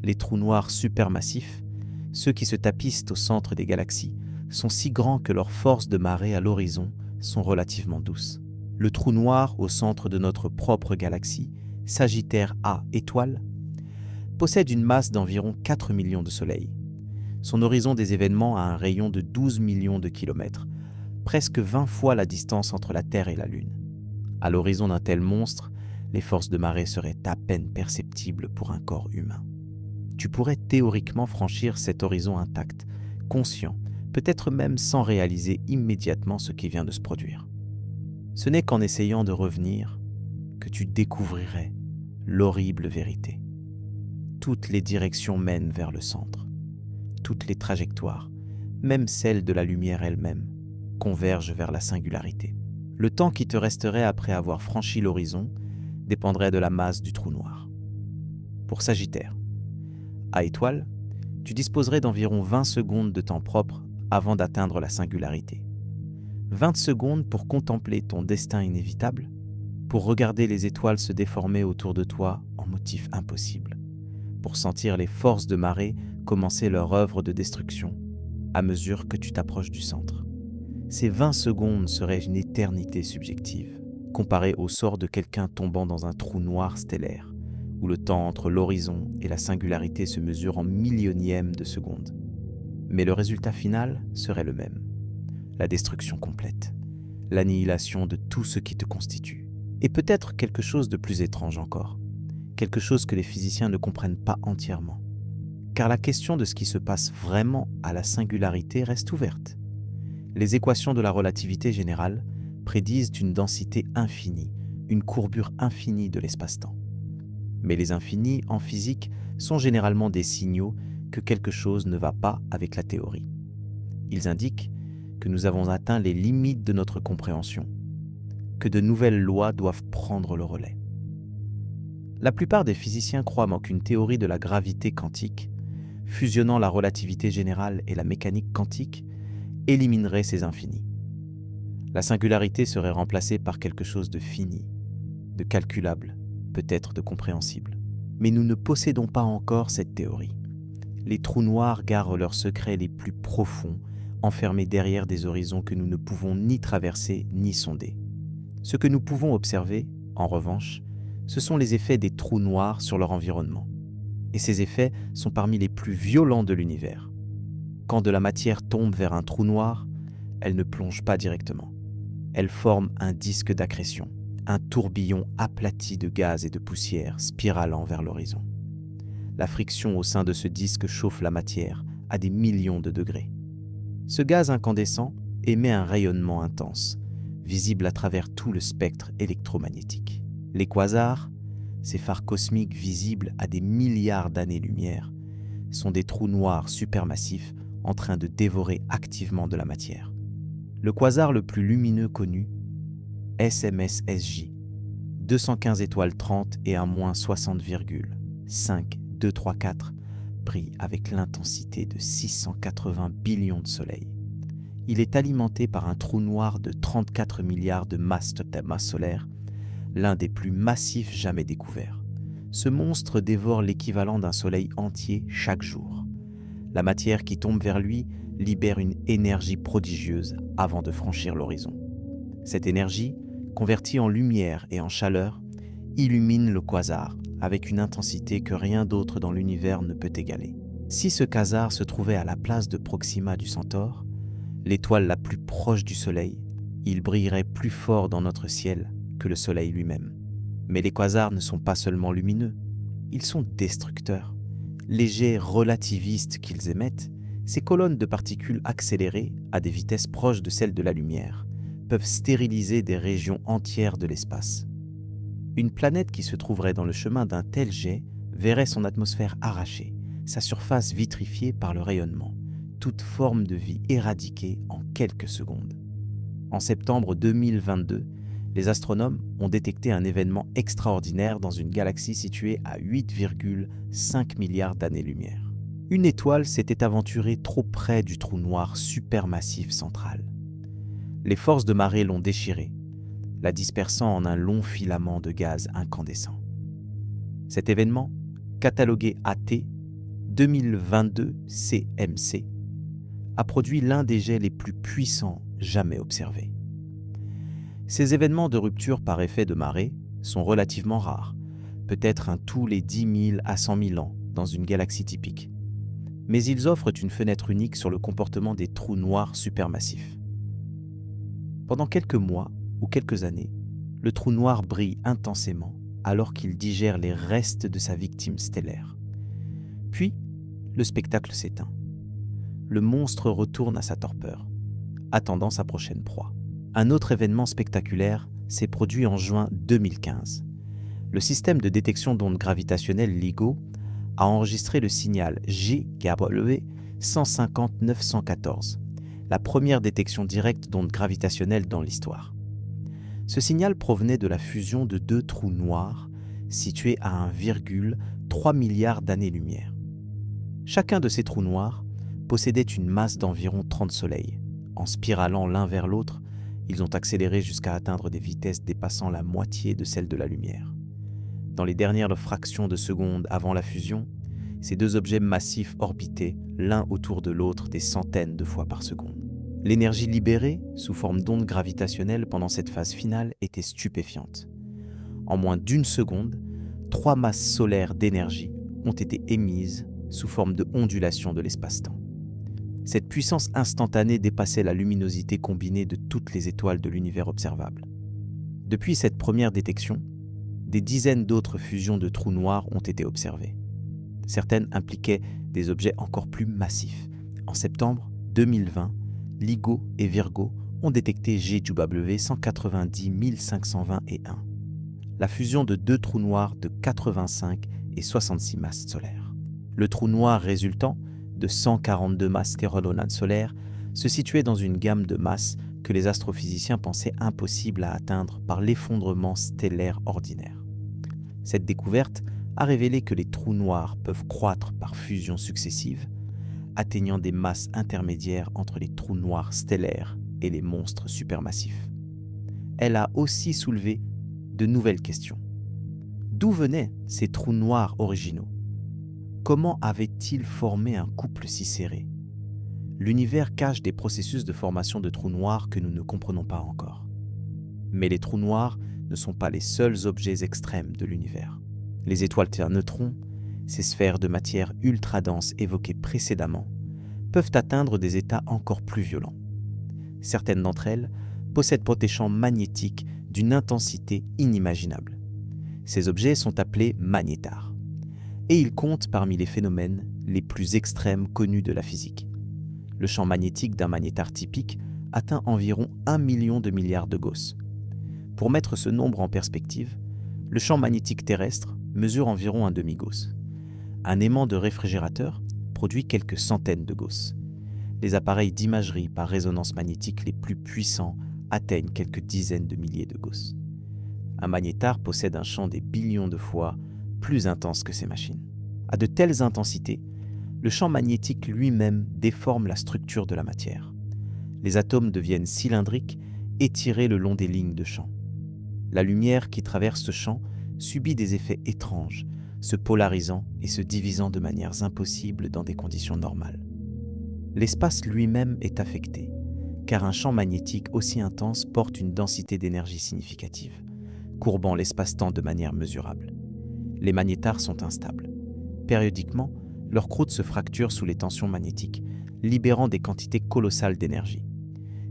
Les trous noirs supermassifs, ceux qui se tapissent au centre des galaxies, sont si grands que leurs forces de marée à l'horizon sont relativement douces. Le trou noir au centre de notre propre galaxie, Sagittaire A étoile, possède une masse d'environ 4 millions de soleils. Son horizon des événements a un rayon de 12 millions de kilomètres, presque 20 fois la distance entre la Terre et la Lune. À l'horizon d'un tel monstre, les forces de marée seraient à peine perceptibles pour un corps humain. Tu pourrais théoriquement franchir cet horizon intact, conscient, peut-être même sans réaliser immédiatement ce qui vient de se produire. Ce n'est qu'en essayant de revenir que tu découvrirais l'horrible vérité. Toutes les directions mènent vers le centre. Toutes les trajectoires, même celles de la lumière elle-même, convergent vers la singularité. Le temps qui te resterait après avoir franchi l'horizon dépendrait de la masse du trou noir. Pour Sagittaire, à étoile, tu disposerais d'environ 20 secondes de temps propre avant d'atteindre la singularité. 20 secondes pour contempler ton destin inévitable, pour regarder les étoiles se déformer autour de toi en motif impossible, pour sentir les forces de marée commencer leur œuvre de destruction à mesure que tu t'approches du centre. Ces 20 secondes seraient une éternité subjective, comparée au sort de quelqu'un tombant dans un trou noir stellaire, où le temps entre l'horizon et la singularité se mesure en millionièmes de seconde. Mais le résultat final serait le même. La destruction complète, l'annihilation de tout ce qui te constitue. Et peut-être quelque chose de plus étrange encore, quelque chose que les physiciens ne comprennent pas entièrement. Car la question de ce qui se passe vraiment à la singularité reste ouverte. Les équations de la relativité générale prédisent une densité infinie, une courbure infinie de l'espace-temps. Mais les infinis, en physique, sont généralement des signaux que quelque chose ne va pas avec la théorie. Ils indiquent que nous avons atteint les limites de notre compréhension, que de nouvelles lois doivent prendre le relais. La plupart des physiciens croient qu'une théorie de la gravité quantique, fusionnant la relativité générale et la mécanique quantique, éliminerait ces infinis. La singularité serait remplacée par quelque chose de fini, de calculable, peut-être de compréhensible. Mais nous ne possédons pas encore cette théorie. Les trous noirs gardent leurs secrets les plus profonds, enfermés derrière des horizons que nous ne pouvons ni traverser ni sonder. Ce que nous pouvons observer, en revanche, ce sont les effets des trous noirs sur leur environnement. Et ces effets sont parmi les plus violents de l'univers. Quand de la matière tombe vers un trou noir, elle ne plonge pas directement. Elle forme un disque d'accrétion, un tourbillon aplati de gaz et de poussière spiralant vers l'horizon. La friction au sein de ce disque chauffe la matière à des millions de degrés. Ce gaz incandescent émet un rayonnement intense, visible à travers tout le spectre électromagnétique. Les quasars, ces phares cosmiques visibles à des milliards d'années-lumière, sont des trous noirs supermassifs en train de dévorer activement de la matière. Le quasar le plus lumineux connu, SMSSJ, 215 étoiles 30 et un moins 60,5234, brille avec l'intensité de 680 billions de soleils. Il est alimenté par un trou noir de 34 milliards de masses solaires, l'un des plus massifs jamais découverts. Ce monstre dévore l'équivalent d'un soleil entier chaque jour. La matière qui tombe vers lui libère une énergie prodigieuse avant de franchir l'horizon. Cette énergie, convertie en lumière et en chaleur, illumine le quasar avec une intensité que rien d'autre dans l'univers ne peut égaler. Si ce quasar se trouvait à la place de Proxima du Centaure, l'étoile la plus proche du Soleil, il brillerait plus fort dans notre ciel que le Soleil lui-même. Mais les quasars ne sont pas seulement lumineux, ils sont destructeurs. Les jets relativistes qu'ils émettent, ces colonnes de particules accélérées à des vitesses proches de celles de la lumière, peuvent stériliser des régions entières de l'espace. Une planète qui se trouverait dans le chemin d'un tel jet verrait son atmosphère arrachée, sa surface vitrifiée par le rayonnement, toute forme de vie éradiquée en quelques secondes. En septembre 2022, les astronomes ont détecté un événement extraordinaire dans une galaxie située à 8,5 milliards d'années-lumière. Une étoile s'était aventurée trop près du trou noir supermassif central. Les forces de marée l'ont déchirée, la dispersant en un long filament de gaz incandescent. Cet événement, catalogué AT 2022 CMC, a produit l'un des jets les plus puissants jamais observés. Ces événements de rupture par effet de marée sont relativement rares, peut-être un tous les 10 000 à 100 000 ans dans une galaxie typique. Mais ils offrent une fenêtre unique sur le comportement des trous noirs supermassifs. Pendant quelques mois ou quelques années, le trou noir brille intensément alors qu'il digère les restes de sa victime stellaire. Puis, le spectacle s'éteint. Le monstre retourne à sa torpeur, attendant sa prochaine proie. Un autre événement spectaculaire s'est produit en juin 2015. Le système de détection d'ondes gravitationnelles LIGO a enregistré le signal GW 150-914, la première détection directe d'ondes gravitationnelles dans l'histoire. Ce signal provenait de la fusion de deux trous noirs situés à 1,3 milliard d'années-lumière. Chacun de ces trous noirs possédait une masse d'environ 30 soleils. En spiralant l'un vers l'autre, ils ont accéléré jusqu'à atteindre des vitesses dépassant la moitié de celle de la lumière. Dans les dernières fractions de secondes avant la fusion, ces deux objets massifs orbitaient l'un autour de l'autre des centaines de fois par seconde. L'énergie libérée, sous forme d'ondes gravitationnelles pendant cette phase finale, était stupéfiante. En moins d'une seconde, 3 masses solaires d'énergie ont été émises sous forme de ondulations de l'espace-temps. Cette puissance instantanée dépassait la luminosité combinée de toutes les étoiles de l'univers observable. Depuis cette première détection, des dizaines d'autres fusions de trous noirs ont été observées. Certaines impliquaient des objets encore plus massifs. En septembre 2020, LIGO et Virgo ont détecté GW 190 520 et 1, la fusion de deux trous noirs de 85 et 66 masses solaires. Le trou noir résultant de 142 masses terrelonales solaires se situait dans une gamme de masses que les astrophysiciens pensaient impossible à atteindre par l'effondrement stellaire ordinaire. Cette découverte a révélé que les trous noirs peuvent croître par fusion successive, atteignant des masses intermédiaires entre les trous noirs stellaires et les monstres supermassifs. Elle a aussi soulevé de nouvelles questions. D'où venaient ces trous noirs originaux ? Comment avaient-ils formé un couple si serré ? L'univers cache des processus de formation de trous noirs que nous ne comprenons pas encore. Mais les trous noirs ne sont pas les seuls objets extrêmes de l'univers. Les étoiles à neutrons, ces sphères de matière ultra dense évoquées précédemment, peuvent atteindre des états encore plus violents. Certaines d'entre elles possèdent des champs magnétiques d'une intensité inimaginable. Ces objets sont appelés magnétars, et ils comptent parmi les phénomènes les plus extrêmes connus de la physique. Le champ magnétique d'un magnétar typique atteint environ 1 million de milliards de Gauss. Pour mettre ce nombre en perspective, le champ magnétique terrestre mesure environ un demi-Gauss. Un aimant de réfrigérateur produit quelques centaines de Gauss. Les appareils d'imagerie par résonance magnétique les plus puissants atteignent quelques dizaines de milliers de Gauss. Un magnétar possède un champ des billions de fois plus intense que ces machines. À de telles intensités, le champ magnétique lui-même déforme la structure de la matière. Les atomes deviennent cylindriques, étirés le long des lignes de champ. La lumière qui traverse ce champ subit des effets étranges, se polarisant et se divisant de manières impossibles dans des conditions normales. L'espace lui-même est affecté, car un champ magnétique aussi intense porte une densité d'énergie significative, courbant l'espace-temps de manière mesurable. Les magnétars sont instables. Périodiquement, leur croûte se fracture sous les tensions magnétiques, libérant des quantités colossales d'énergie.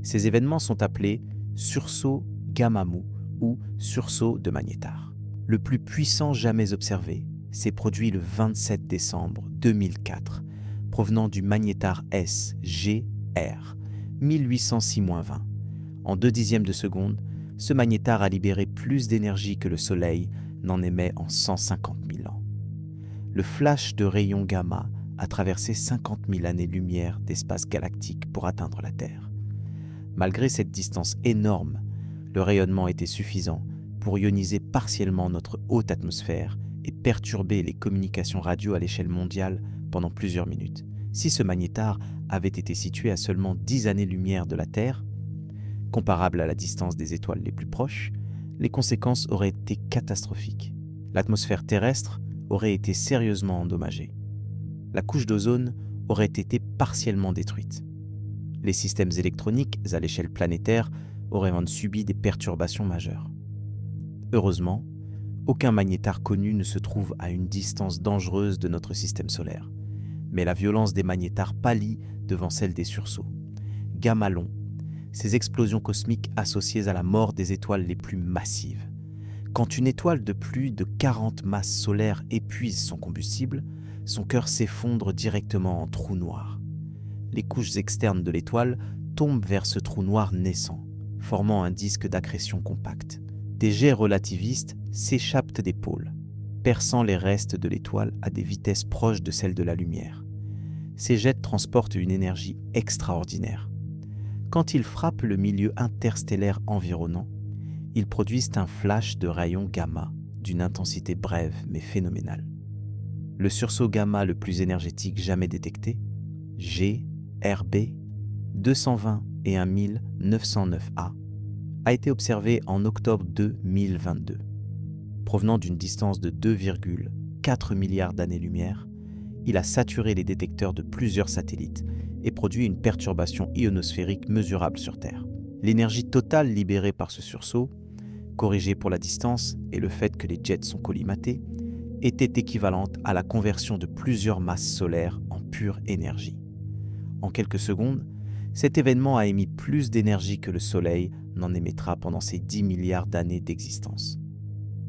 Ces événements sont appelés sursauts gamma-mou ou sursauts de magnétar. Le plus puissant jamais observé s'est produit le 27 décembre 2004, provenant du magnétar SGR 1806-20. En 0,2 de seconde, ce magnétar a libéré plus d'énergie que le Soleil n'en émet en 150 000 ans. Le flash de rayons gamma a traversé 50 000 années-lumière d'espace galactique pour atteindre la Terre. Malgré cette distance énorme, le rayonnement était suffisant pour ioniser partiellement notre haute atmosphère et perturber les communications radio à l'échelle mondiale pendant plusieurs minutes. Si ce magnétar avait été situé à seulement 10 années-lumière de la Terre, comparable à la distance des étoiles les plus proches, les conséquences auraient été catastrophiques. L'atmosphère terrestre aurait été sérieusement endommagée. La couche d'ozone aurait été partiellement détruite. Les systèmes électroniques à l'échelle planétaire auraient subi des perturbations majeures. Heureusement, aucun magnétar connu ne se trouve à une distance dangereuse de notre système solaire. Mais la violence des magnétars pâlit devant celle des sursauts. Gamma long, ces explosions cosmiques associées à la mort des étoiles les plus massives. Quand une étoile de plus de 40 masses solaires épuise son combustible, son cœur s'effondre directement en trou noir. Les couches externes de l'étoile tombent vers ce trou noir naissant, formant un disque d'accrétion compact. Des jets relativistes s'échappent des pôles, perçant les restes de l'étoile à des vitesses proches de celles de la lumière. Ces jets transportent une énergie extraordinaire. Quand ils frappent le milieu interstellaire environnant, ils produisent un flash de rayons gamma d'une intensité brève mais phénoménale. Le sursaut gamma le plus énergétique jamais détecté, GRB 221 a été observé en octobre 2022. Provenant d'une distance de 2,4 milliards d'années-lumière, il a saturé les détecteurs de plusieurs satellites et produit une perturbation ionosphérique mesurable sur Terre. L'énergie totale libérée par ce sursaut, corrigée pour la distance et le fait que les jets sont collimatés, était équivalente à la conversion de plusieurs masses solaires en pure énergie. En quelques secondes, cet événement a émis plus d'énergie que le Soleil n'en émettra pendant ses 10 milliards d'années d'existence.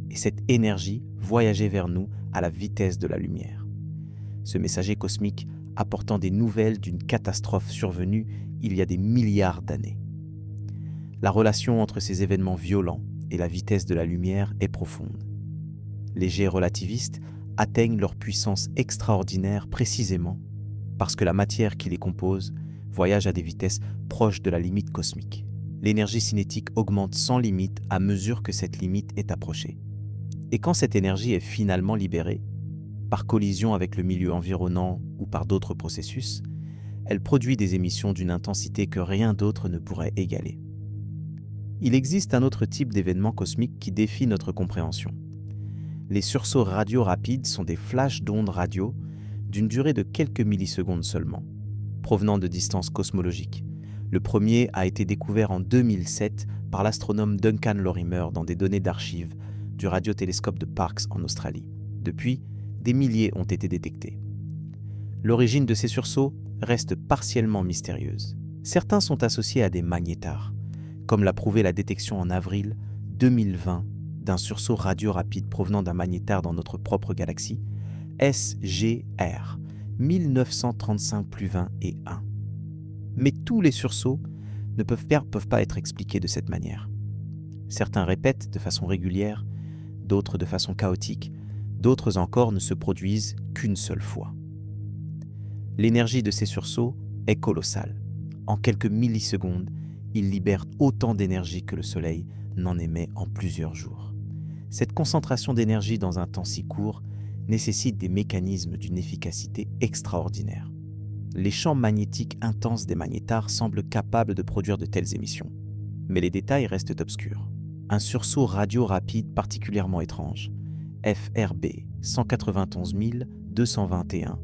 Et cette énergie voyageait vers nous à la vitesse de la lumière. Ce messager cosmique apportant des nouvelles d'une catastrophe survenue il y a des milliards d'années. La relation entre ces événements violents et la vitesse de la lumière est profonde. Les jets relativistes atteignent leur puissance extraordinaire précisément parce que la matière qui les compose voyage à des vitesses proches de la limite cosmique. L'énergie cinétique augmente sans limite à mesure que cette limite est approchée. Et quand cette énergie est finalement libérée, par collision avec le milieu environnant ou par d'autres processus, elle produit des émissions d'une intensité que rien d'autre ne pourrait égaler. Il existe un autre type d'événement cosmique qui défie notre compréhension. Les sursauts radio rapides sont des flashs d'ondes radio d'une durée de quelques millisecondes seulement, provenant de distances cosmologiques. Le premier a été découvert en 2007 par l'astronome Duncan Lorimer dans des données d'archives du radiotélescope de Parkes en Australie. Depuis, des milliers ont été détectés. L'origine de ces sursauts reste partiellement mystérieuse. Certains sont associés à des magnétars, comme l'a prouvé la détection en avril 2020 d'un sursaut radio rapide provenant d'un magnétar dans notre propre galaxie, SGR 1935+20 et 1. Mais tous les sursauts ne peuvent pas être expliqués de cette manière. Certains répètent de façon régulière, d'autres de façon chaotique, d'autres encore ne se produisent qu'une seule fois. L'énergie de ces sursauts est colossale. En quelques millisecondes, ils libèrent autant d'énergie que le Soleil n'en émet en plusieurs jours. Cette concentration d'énergie dans un temps si court nécessite des mécanismes d'une efficacité extraordinaire. Les champs magnétiques intenses des magnétars semblent capables de produire de telles émissions, mais les détails restent obscurs. Un sursaut radio rapide particulièrement étrange, FRB 191221,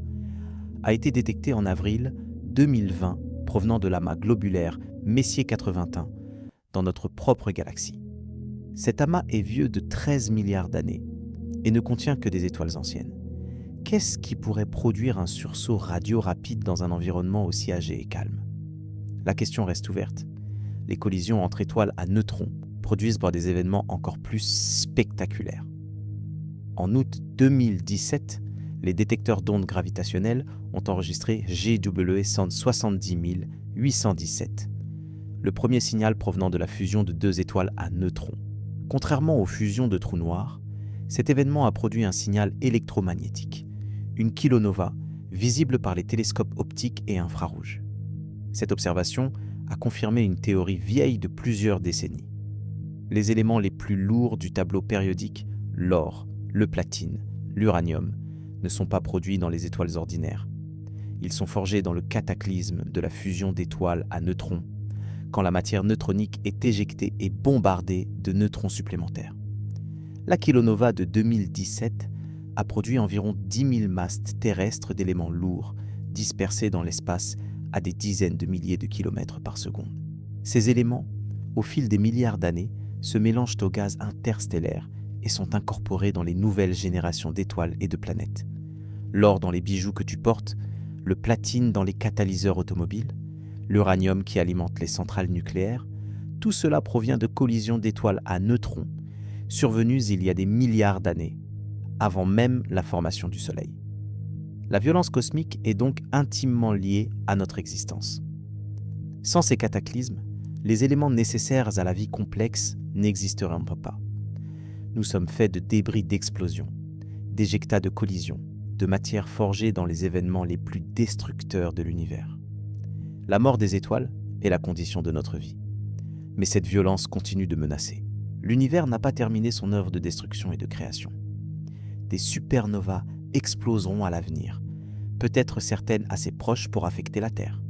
a été détecté en avril 2020 provenant de l'amas globulaire Messier 81 dans notre propre galaxie. Cet amas est vieux de 13 milliards d'années et ne contient que des étoiles anciennes. Qu'est-ce qui pourrait produire un sursaut radio rapide dans un environnement aussi âgé et calme ? La question reste ouverte. les collisions entre étoiles à neutrons produisent par des événements encore plus spectaculaires. En août 2017, les détecteurs d'ondes gravitationnelles ont enregistré GW 170 817, le premier signal provenant de la fusion de deux étoiles à neutrons. Contrairement aux fusions de trous noirs, cet événement a produit un signal électromagnétique, une kilonova, visible par les télescopes optiques et infrarouges. Cette observation a confirmé une théorie vieille de plusieurs décennies. Les éléments les plus lourds du tableau périodique, l'or, le platine, l'uranium, ne sont pas produits dans les étoiles ordinaires. Ils sont forgés dans le cataclysme de la fusion d'étoiles à neutrons, quand la matière neutronique est éjectée et bombardée de neutrons supplémentaires. La kilonova de 2017 a produit environ 10 000 masses terrestres d'éléments lourds dispersés dans l'espace à des dizaines de milliers de kilomètres par seconde. Ces éléments, au fil des milliards d'années, se mélangent aux gaz interstellaires et sont incorporés dans les nouvelles générations d'étoiles et de planètes. L'or dans les bijoux que tu portes, le platine dans les catalyseurs automobiles, l'uranium qui alimente les centrales nucléaires, tout cela provient de collisions d'étoiles à neutrons, survenues il y a des milliards d'années, avant même la formation du Soleil. La violence cosmique est donc intimement liée à notre existence. Sans ces cataclysmes, les éléments nécessaires à la vie complexe n'existeraient pas. Nous sommes faits de débris d'explosions, d'éjectats de collisions, de matières forgées dans les événements les plus destructeurs de l'univers. La mort des étoiles est la condition de notre vie. Mais cette violence continue de menacer. L'univers n'a pas terminé son œuvre de destruction et de création. Des supernovas exploseront à l'avenir, peut-être certaines assez proches pour affecter la Terre.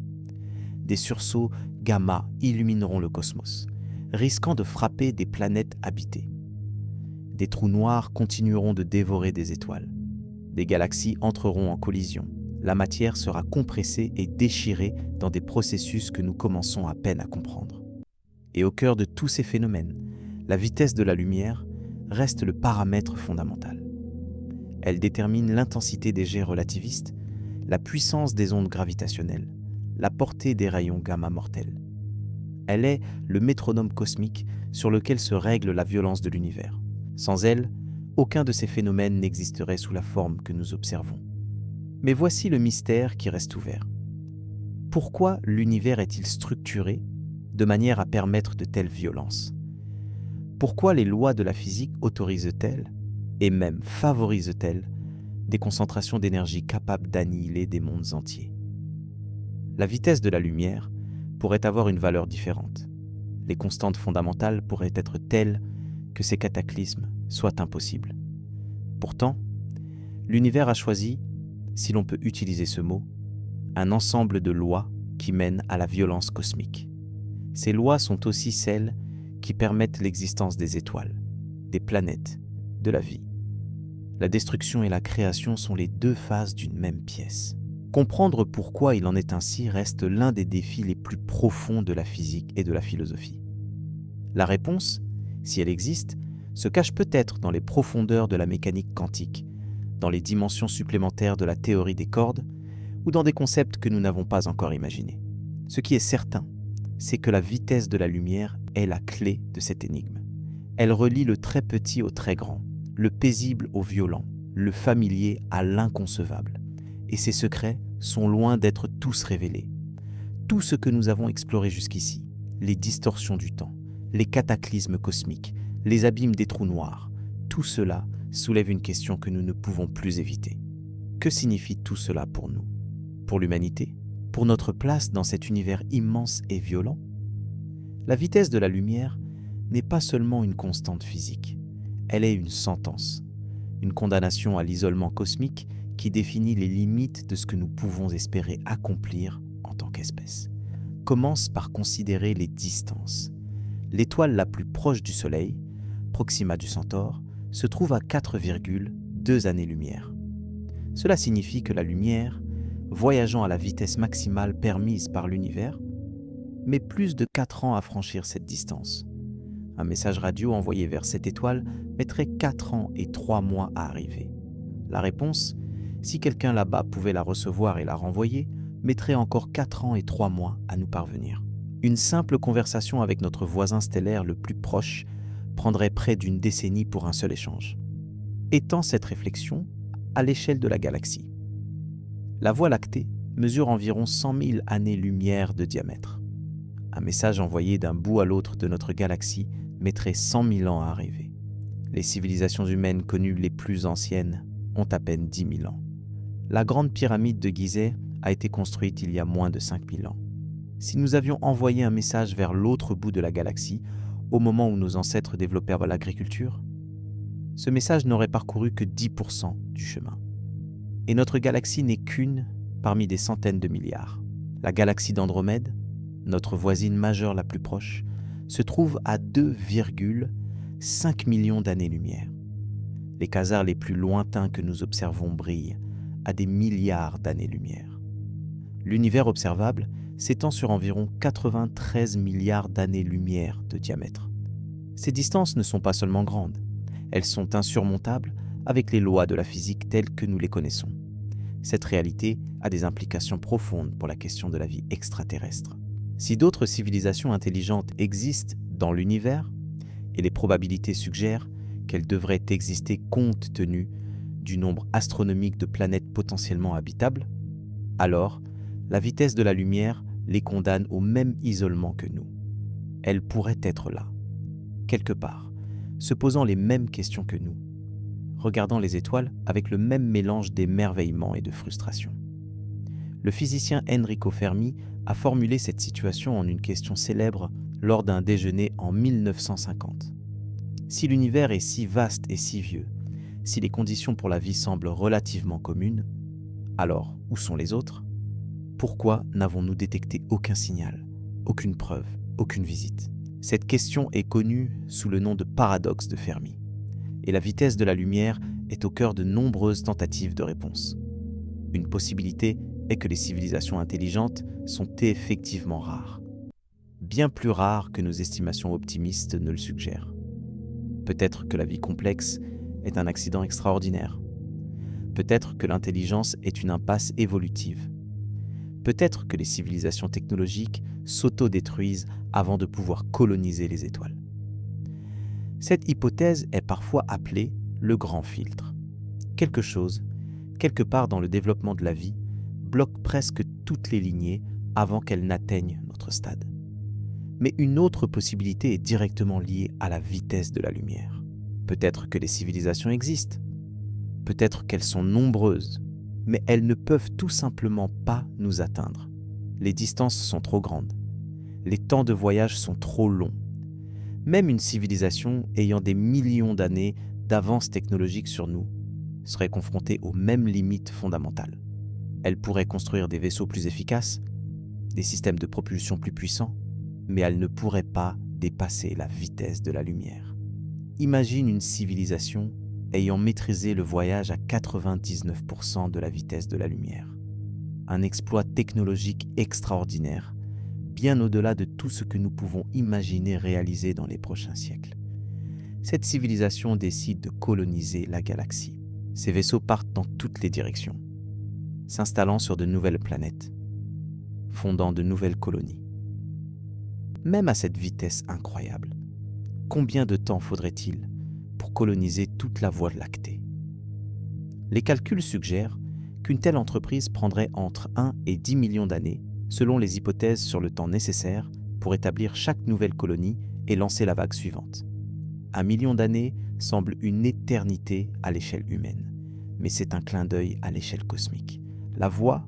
Des sursauts gamma illumineront le cosmos, risquant de frapper des planètes habitées. Des trous noirs continueront de dévorer des étoiles. Des galaxies entreront en collision. La matière sera compressée et déchirée dans des processus que nous commençons à peine à comprendre. Et au cœur de tous ces phénomènes, la vitesse de la lumière reste le paramètre fondamental. Elle détermine l'intensité des jets relativistes, la puissance des ondes gravitationnelles, la portée des rayons gamma mortels. Elle est le métronome cosmique sur lequel se règle la violence de l'univers. Sans elle, aucun de ces phénomènes n'existerait sous la forme que nous observons. Mais voici le mystère qui reste ouvert. Pourquoi l'univers est-il structuré de manière à permettre de telles violences ? Pourquoi les lois de la physique autorisent-elles, et même favorisent-elles, des concentrations d'énergie capables d'annihiler des mondes entiers ? La vitesse de la lumière pourrait avoir une valeur différente. Les constantes fondamentales pourraient être telles que ces cataclysmes soient impossibles. Pourtant, l'univers a choisi, si l'on peut utiliser ce mot, un ensemble de lois qui mènent à la violence cosmique. Ces lois sont aussi celles qui permettent l'existence des étoiles, des planètes, de la vie. La destruction et la création sont les deux faces d'une même pièce. Comprendre pourquoi il en est ainsi reste l'un des défis les plus profonds de la physique et de la philosophie. La réponse, si elle existe, se cache peut-être dans les profondeurs de la mécanique quantique, dans les dimensions supplémentaires de la théorie des cordes, ou dans des concepts que nous n'avons pas encore imaginés. Ce qui est certain, c'est que la vitesse de la lumière est la clé de cette énigme. Elle relie le très petit au très grand, le paisible au violent, le familier à l'inconcevable. Et ces secrets sont loin d'être tous révélés. Tout ce que nous avons exploré jusqu'ici, les distorsions du temps, les cataclysmes cosmiques, les abîmes des trous noirs, tout cela soulève une question que nous ne pouvons plus éviter. Que signifie tout cela pour nous ? Pour l'humanité ? Pour notre place dans cet univers immense et violent ? La vitesse de la lumière n'est pas seulement une constante physique, elle est une sentence, une condamnation à l'isolement cosmique qui définit les limites de ce que nous pouvons espérer accomplir en tant qu'espèce. Commence par considérer les distances. L'étoile la plus proche du Soleil, Proxima du Centaure, se trouve à 4,2 années-lumière. Cela signifie que la lumière, voyageant à la vitesse maximale permise par l'univers, met plus de 4 ans à franchir cette distance. Un message radio envoyé vers cette étoile mettrait 4 ans et 3 mois à arriver. La réponse, si quelqu'un là-bas pouvait la recevoir et la renvoyer, mettrait encore 4 ans et 3 mois à nous parvenir. Une simple conversation avec notre voisin stellaire le plus proche prendrait près d'une décennie pour un seul échange. Étends cette réflexion à l'échelle de la galaxie. La Voie lactée mesure environ 100 000 années-lumière de diamètre. Un message envoyé d'un bout à l'autre de notre galaxie mettrait 100 000 ans à arriver. Les civilisations humaines connues les plus anciennes ont à peine 10 000 ans. La grande pyramide de Gizeh a été construite il y a moins de 5 000 ans. Si nous avions envoyé un message vers l'autre bout de la galaxie, au moment où nos ancêtres développèrent l'agriculture, ce message n'aurait parcouru que 10% du chemin. Et notre galaxie n'est qu'une parmi des centaines de milliards. La galaxie d'Andromède, notre voisine majeure la plus proche, se trouve à 2,5 millions d'années-lumière. Les quasars les plus lointains que nous observons brillent à des milliards d'années-lumière. L'univers observable s'étend sur environ 93 milliards d'années-lumière de diamètre. Ces distances ne sont pas seulement grandes, elles sont insurmontables avec les lois de la physique telles que nous les connaissons. Cette réalité a des implications profondes pour la question de la vie extraterrestre. Si d'autres civilisations intelligentes existent dans l'univers, et les probabilités suggèrent qu'elles devraient exister compte tenu du nombre astronomique de planètes potentiellement habitables, alors la vitesse de la lumière les condamne au même isolement que nous. Elles pourraient être là, quelque part, se posant les mêmes questions que nous, regardant les étoiles avec le même mélange d'émerveillement et de frustration. Le physicien Enrico Fermi a formulé cette situation en une question célèbre lors d'un déjeuner en 1950. Si l'univers est si vaste et si vieux, si les conditions pour la vie semblent relativement communes, alors où sont les autres ? Pourquoi n'avons-nous détecté aucun signal, aucune preuve, aucune visite ? Cette question est connue sous le nom de paradoxe de Fermi, et la vitesse de la lumière est au cœur de nombreuses tentatives de réponse. Une possibilité est que les civilisations intelligentes sont effectivement rares, bien plus rares que nos estimations optimistes ne le suggèrent. Peut-être que la vie complexe est un accident extraordinaire. Peut-être que l'intelligence est une impasse évolutive. Peut-être que les civilisations technologiques s'autodétruisent avant de pouvoir coloniser les étoiles. Cette hypothèse est parfois appelée le grand filtre. Quelque chose, quelque part dans le développement de la vie, bloque presque toutes les lignées avant qu'elles n'atteignent notre stade. Mais une autre possibilité est directement liée à la vitesse de la lumière. Peut-être que les civilisations existent, peut-être qu'elles sont nombreuses, mais elles ne peuvent tout simplement pas nous atteindre. Les distances sont trop grandes, les temps de voyage sont trop longs. Même une civilisation ayant des millions d'années d'avance technologique sur nous serait confrontée aux mêmes limites fondamentales. Elle pourrait construire des vaisseaux plus efficaces, des systèmes de propulsion plus puissants, mais elle ne pourrait pas dépasser la vitesse de la lumière. Imagine une civilisation ayant maîtrisé le voyage à 99% de la vitesse de la lumière. Un exploit technologique extraordinaire, bien au-delà de tout ce que nous pouvons imaginer réaliser dans les prochains siècles. Cette civilisation décide de coloniser la galaxie. Ces vaisseaux partent dans toutes les directions, s'installant sur de nouvelles planètes, fondant de nouvelles colonies. Même à cette vitesse incroyable, combien de temps faudrait-il pour coloniser toute la Voie lactée ? Les calculs suggèrent qu'une telle entreprise prendrait entre 1 et 10 millions d'années, selon les hypothèses sur le temps nécessaire pour établir chaque nouvelle colonie et lancer la vague suivante. 1 million d'années semble une éternité à l'échelle humaine, mais c'est un clin d'œil à l'échelle cosmique. La Voie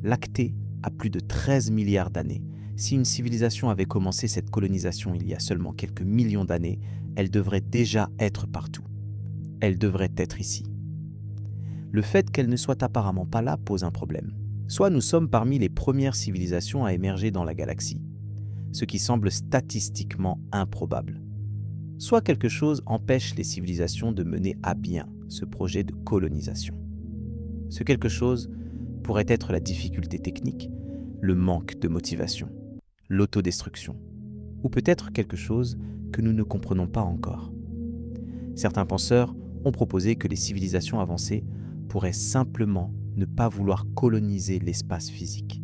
lactée a plus de 13 milliards d'années. Si une civilisation avait commencé cette colonisation il y a seulement quelques millions d'années, elle devrait déjà être partout. Elle devrait être ici. Le fait qu'elle ne soit apparemment pas là pose un problème. Soit nous sommes parmi les premières civilisations à émerger dans la galaxie, ce qui semble statistiquement improbable. Soit quelque chose empêche les civilisations de mener à bien ce projet de colonisation. Ce quelque chose pourrait être la difficulté technique, le manque de motivation, l'autodestruction, ou peut-être quelque chose que nous ne comprenons pas encore. Certains penseurs ont proposé que les civilisations avancées pourraient simplement ne pas vouloir coloniser l'espace physique.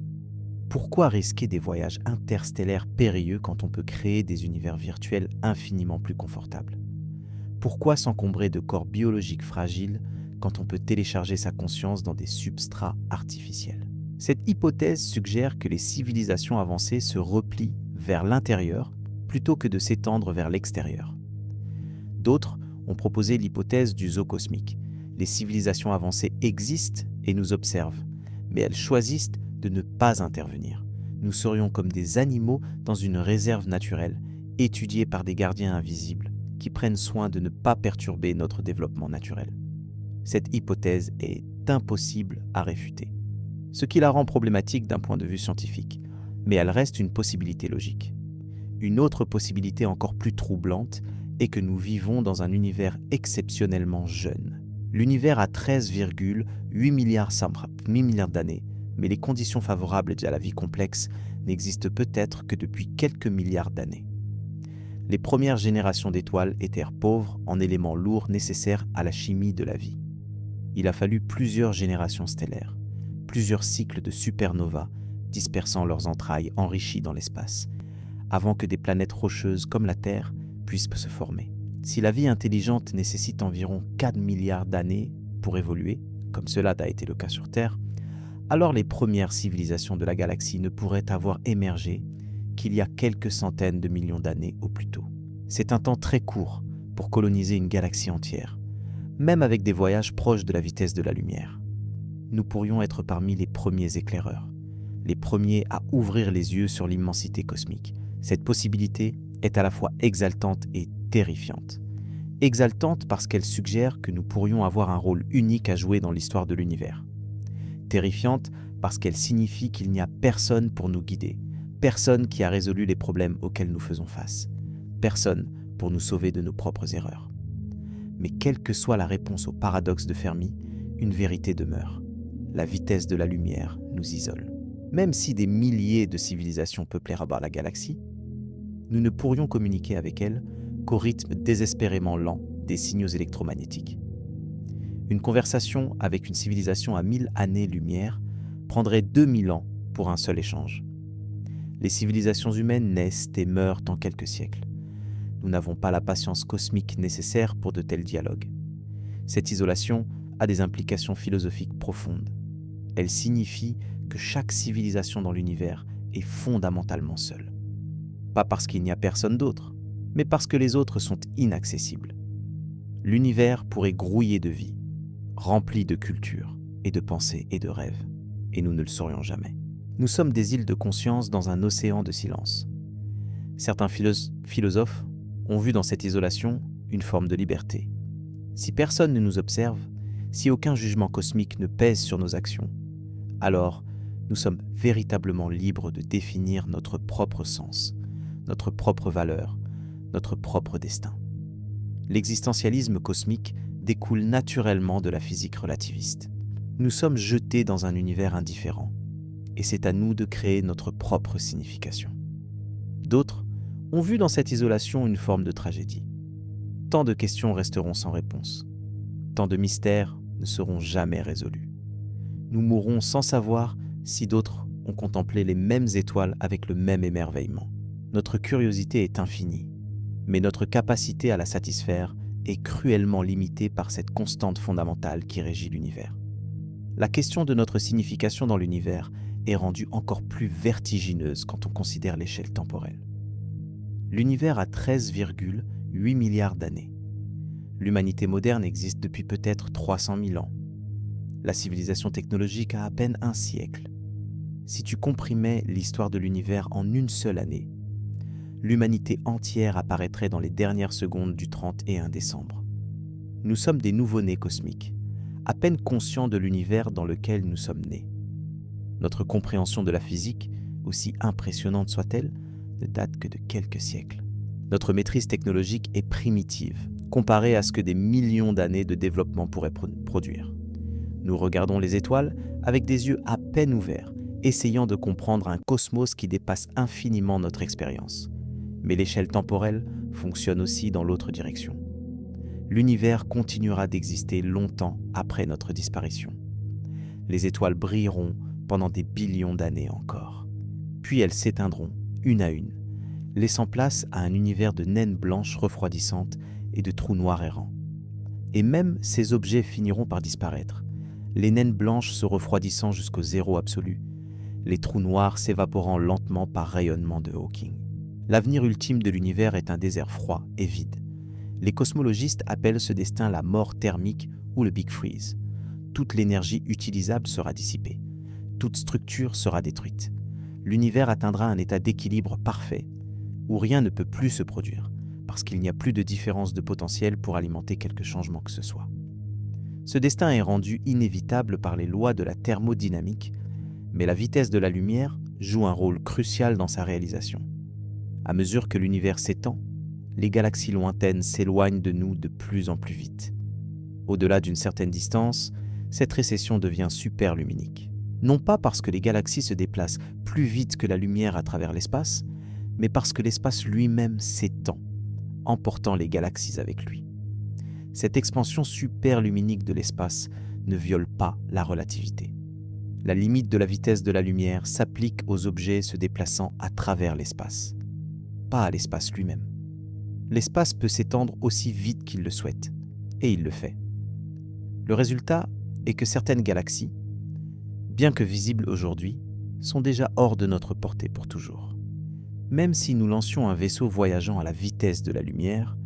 Pourquoi risquer des voyages interstellaires périlleux quand on peut créer des univers virtuels infiniment plus confortables? Pourquoi s'encombrer de corps biologiques fragiles quand on peut télécharger sa conscience dans des substrats artificiels? Cette hypothèse suggère que les civilisations avancées se replient vers l'intérieur plutôt que de s'étendre vers l'extérieur. D'autres ont proposé l'hypothèse du zoo cosmique. Les civilisations avancées existent et nous observent, mais elles choisissent de ne pas intervenir. Nous serions comme des animaux dans une réserve naturelle, étudiés par des gardiens invisibles qui prennent soin de ne pas perturber notre développement naturel. Cette hypothèse est impossible à réfuter, ce qui la rend problématique d'un point de vue scientifique, mais elle reste une possibilité logique. Une autre possibilité encore plus troublante est que nous vivons dans un univers exceptionnellement jeune. L'univers a 13,8 milliards d'années, mais les conditions favorables à la vie complexe n'existent peut-être que depuis quelques milliards d'années. Les premières générations d'étoiles étaient pauvres en éléments lourds nécessaires à la chimie de la vie. Il a fallu plusieurs générations stellaires, plusieurs cycles de supernovas dispersant leurs entrailles enrichies dans l'espace, avant que des planètes rocheuses comme la Terre puissent se former. Si la vie intelligente nécessite environ 4 milliards d'années pour évoluer, comme cela a été le cas sur Terre, alors les premières civilisations de la galaxie ne pourraient avoir émergé qu'il y a quelques centaines de millions d'années au plus tôt. C'est un temps très court pour coloniser une galaxie entière, même avec des voyages proches de la vitesse de la lumière. Nous pourrions être parmi les premiers éclaireurs, les premiers à ouvrir les yeux sur l'immensité cosmique. Cette possibilité est à la fois exaltante et terrifiante. Exaltante parce qu'elle suggère que nous pourrions avoir un rôle unique à jouer dans l'histoire de l'univers. Terrifiante parce qu'elle signifie qu'il n'y a personne pour nous guider, personne qui a résolu les problèmes auxquels nous faisons face, personne pour nous sauver de nos propres erreurs. Mais quelle que soit la réponse au paradoxe de Fermi, une vérité demeure. La vitesse de la lumière nous isole. Même si des milliers de civilisations peuplaient la galaxie, nous ne pourrions communiquer avec elles qu'au rythme désespérément lent des signaux électromagnétiques. Une conversation avec une civilisation à 1000 années-lumière prendrait 2000 ans pour un seul échange. Les civilisations humaines naissent et meurent en quelques siècles. Nous n'avons pas la patience cosmique nécessaire pour de tels dialogues. Cette isolation a des implications philosophiques profondes. Elle signifie que chaque civilisation dans l'univers est fondamentalement seule. Pas parce qu'il n'y a personne d'autre, mais parce que les autres sont inaccessibles. L'univers pourrait grouiller de vie, rempli de culture et de pensées et de rêves, et nous ne le saurions jamais. Nous sommes des îles de conscience dans un océan de silence. Certains philosophes ont vu dans cette isolation une forme de liberté. Si personne ne nous observe, si aucun jugement cosmique ne pèse sur nos actions, alors nous sommes véritablement libres de définir notre propre sens, notre propre valeur, notre propre destin. L'existentialisme cosmique découle naturellement de la physique relativiste. Nous sommes jetés dans un univers indifférent, et c'est à nous de créer notre propre signification. D'autres ont vu dans cette isolation une forme de tragédie. Tant de questions resteront sans réponse. Tant de mystères ne seront jamais résolus. Nous mourrons sans savoir si d'autres ont contemplé les mêmes étoiles avec le même émerveillement. Notre curiosité est infinie, mais notre capacité à la satisfaire est cruellement limitée par cette constante fondamentale qui régit l'univers. La question de notre signification dans l'univers est rendue encore plus vertigineuse quand on considère l'échelle temporelle. L'univers a 13,8 milliards d'années. L'humanité moderne existe depuis peut-être 300 000 ans. La civilisation technologique a à peine un siècle. Si tu comprimais l'histoire de l'univers en une seule année, l'humanité entière apparaîtrait dans les dernières secondes du 31 décembre. Nous sommes des nouveau-nés cosmiques, à peine conscients de l'univers dans lequel nous sommes nés. Notre compréhension de la physique, aussi impressionnante soit-elle, ne date que de quelques siècles. Notre maîtrise technologique est primitive, comparée à ce que des millions d'années de développement pourraient produire. Nous regardons les étoiles avec des yeux à peine ouverts, essayant de comprendre un cosmos qui dépasse infiniment notre expérience. Mais l'échelle temporelle fonctionne aussi dans l'autre direction. L'univers continuera d'exister longtemps après notre disparition. Les étoiles brilleront pendant des billions d'années encore. puis elles s'éteindront, une à une, laissant place à un univers de naines blanches refroidissantes et de trous noirs errants. Et même ces objets finiront par disparaître, les naines blanches se refroidissant jusqu'au zéro absolu, les trous noirs s'évaporant lentement par rayonnement de Hawking. L'avenir ultime de l'univers est un désert froid et vide. Les cosmologistes appellent ce destin la mort thermique ou le Big Freeze. Toute l'énergie utilisable sera dissipée. Toute structure sera détruite. L'univers atteindra un état d'équilibre parfait, où rien ne peut plus se produire, parce qu'il n'y a plus de différence de potentiel pour alimenter quelque changement que ce soit. Ce destin est rendu inévitable par les lois de la thermodynamique, mais la vitesse de la lumière joue un rôle crucial dans sa réalisation. À mesure que l'univers s'étend, les galaxies lointaines s'éloignent de nous de plus en plus vite. Au-delà d'une certaine distance, cette récession devient superluminique. Non pas parce que les galaxies se déplacent plus vite que la lumière à travers l'espace, mais parce que l'espace lui-même s'étend, emportant les galaxies avec lui. Cette expansion superluminique de l'espace ne viole pas la relativité. La limite de la vitesse de la lumière s'applique aux objets se déplaçant à travers l'espace, pas à l'espace lui-même. L'espace peut s'étendre aussi vite qu'il le souhaite, et il le fait. Le résultat est que certaines galaxies, bien que visibles aujourd'hui, sont déjà hors de notre portée pour toujours. Même si nous lancions un vaisseau voyageant à la vitesse de la lumière,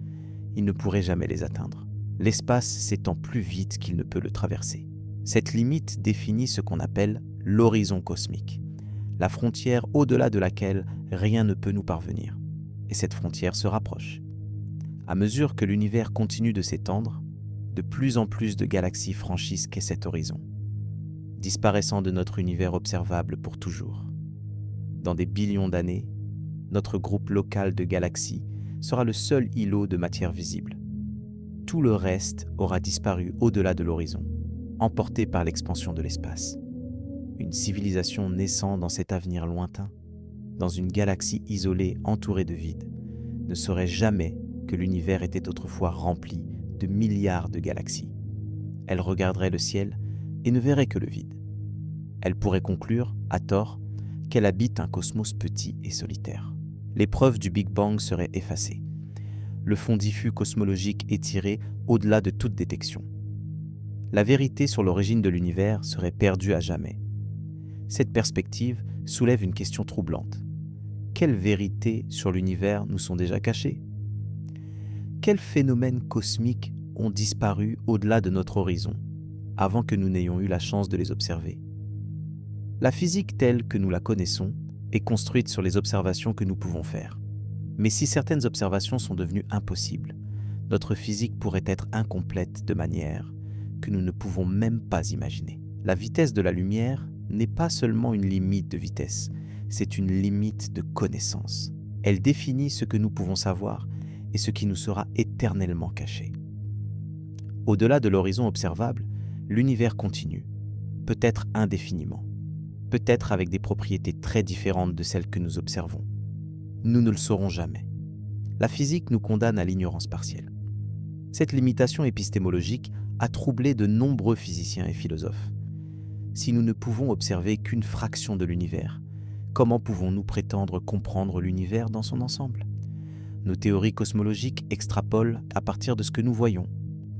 il ne pourrait jamais les atteindre. L'espace s'étend plus vite qu'il ne peut le traverser. Cette limite définit ce qu'on appelle l'horizon cosmique, la frontière au-delà de laquelle rien ne peut nous parvenir. Et cette frontière se rapproche. À mesure que l'univers continue de s'étendre, de plus en plus de galaxies franchissent cet horizon, disparaissant de notre univers observable pour toujours. Dans des billions d'années, notre groupe local de galaxies sera le seul îlot de matière visible. Tout le reste aura disparu au-delà de l'horizon, emporté par l'expansion de l'espace. Une civilisation naissant dans cet avenir lointain, dans une galaxie isolée entourée de vide, ne saurait jamais que l'univers était autrefois rempli de milliards de galaxies. Elle regarderait le ciel et ne verrait que le vide. Elle pourrait conclure, à tort, qu'elle habite un cosmos petit et solitaire. Les preuves du Big Bang seraient effacées. Le fond diffus cosmologique étiré au-delà de toute détection. La vérité sur l'origine de l'univers serait perdue à jamais. Cette perspective soulève une question troublante. Quelles vérités sur l'univers nous sont déjà cachées ? Quels phénomènes cosmiques ont disparu au-delà de notre horizon, avant que nous n'ayons eu la chance de les observer ? La physique telle que nous la connaissons est construite sur les observations que nous pouvons faire. Mais si certaines observations sont devenues impossibles, notre physique pourrait être incomplète de manière que nous ne pouvons même pas imaginer. La vitesse de la lumière n'est pas seulement une limite de vitesse, c'est une limite de connaissance. Elle définit ce que nous pouvons savoir et ce qui nous sera éternellement caché. Au-delà de l'horizon observable, l'univers continue, peut-être indéfiniment, peut-être avec des propriétés très différentes de celles que nous observons. Nous ne le saurons jamais. La physique nous condamne à l'ignorance partielle. Cette limitation épistémologique a troublé de nombreux physiciens et philosophes. Si nous ne pouvons observer qu'une fraction de l'univers, comment pouvons-nous prétendre comprendre l'univers dans son ensemble ? Nos théories cosmologiques extrapolent à partir de ce que nous voyons,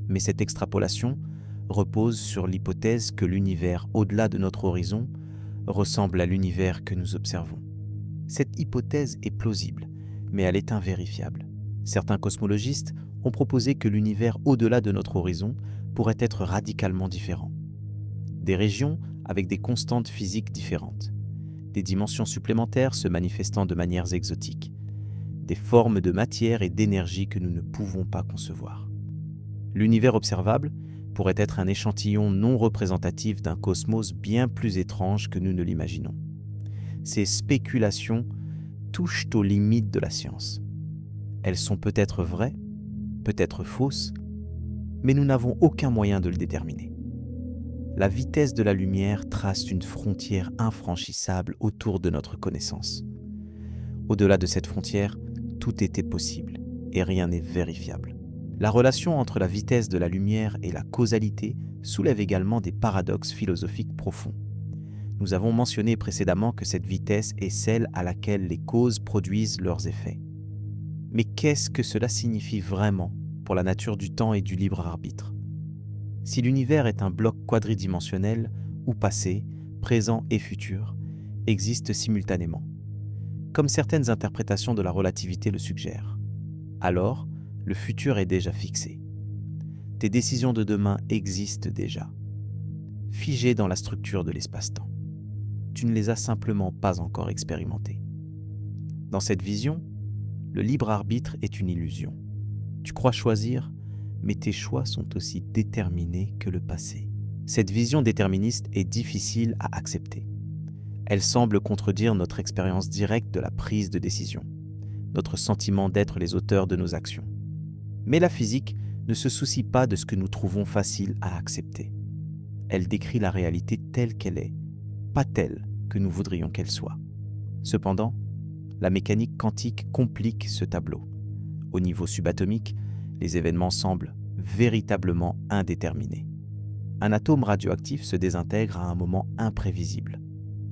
mais cette extrapolation repose sur l'hypothèse que l'univers au-delà de notre horizon ressemble à l'univers que nous observons. Cette hypothèse est plausible, mais elle est invérifiable. Certains cosmologistes ont proposé que l'univers au-delà de notre horizon pourrait être radicalement différent. Des régions avec des constantes physiques différentes, des dimensions supplémentaires se manifestant de manières exotiques, des formes de matière et d'énergie que nous ne pouvons pas concevoir. L'univers observable pourrait être un échantillon non représentatif d'un cosmos bien plus étrange que nous ne l'imaginons. Ces spéculations touchent aux limites de la science. Elles sont peut-être vraies, peut-être fausses, mais nous n'avons aucun moyen de le déterminer. La vitesse de la lumière trace une frontière infranchissable autour de notre connaissance. Au-delà de cette frontière, tout était possible et rien n'est vérifiable. La relation entre la vitesse de la lumière et la causalité soulève également des paradoxes philosophiques profonds. Nous avons mentionné précédemment que cette vitesse est celle à laquelle les causes produisent leurs effets. Mais qu'est-ce que cela signifie vraiment pour la nature du temps et du libre arbitre? Si l'univers est un bloc quadridimensionnel où passé, présent et futur existent simultanément, comme certaines interprétations de la relativité le suggèrent, alors le futur est déjà fixé. Tes décisions de demain existent déjà, figées dans la structure de l'espace-temps. Tu ne les as simplement pas encore expérimentées. Dans cette vision, le libre arbitre est une illusion. Tu crois choisir, mais tes choix sont aussi déterminés que le passé. Cette vision déterministe est difficile à accepter. Elle semble contredire notre expérience directe de la prise de décision, notre sentiment d'être les auteurs de nos actions. Mais la physique ne se soucie pas de ce que nous trouvons facile à accepter. Elle décrit la réalité telle qu'elle est, pas telle que nous voudrions qu'elle soit. Cependant, la mécanique quantique complique ce tableau. Au niveau subatomique, les événements semblent véritablement indéterminés. Un atome radioactif se désintègre à un moment imprévisible.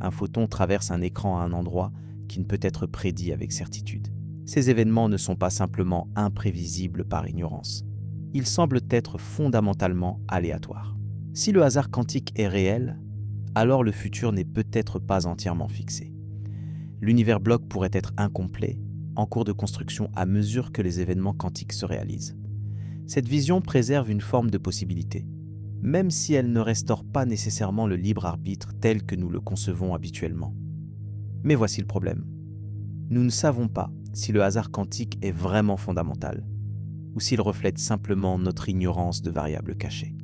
Un photon traverse un écran à un endroit qui ne peut être prédit avec certitude. Ces événements ne sont pas simplement imprévisibles par ignorance. Ils semblent être fondamentalement aléatoires. Si le hasard quantique est réel, alors le futur n'est peut-être pas entièrement fixé. L'univers bloc pourrait être incomplet, en cours de construction à mesure que les événements quantiques se réalisent. Cette vision préserve une forme de possibilité, même si elle ne restaure pas nécessairement le libre arbitre tel que nous le concevons habituellement. Mais voici le problème. Nous ne savons pas si le hasard quantique est vraiment fondamental, ou s'il reflète simplement notre ignorance de variables cachées.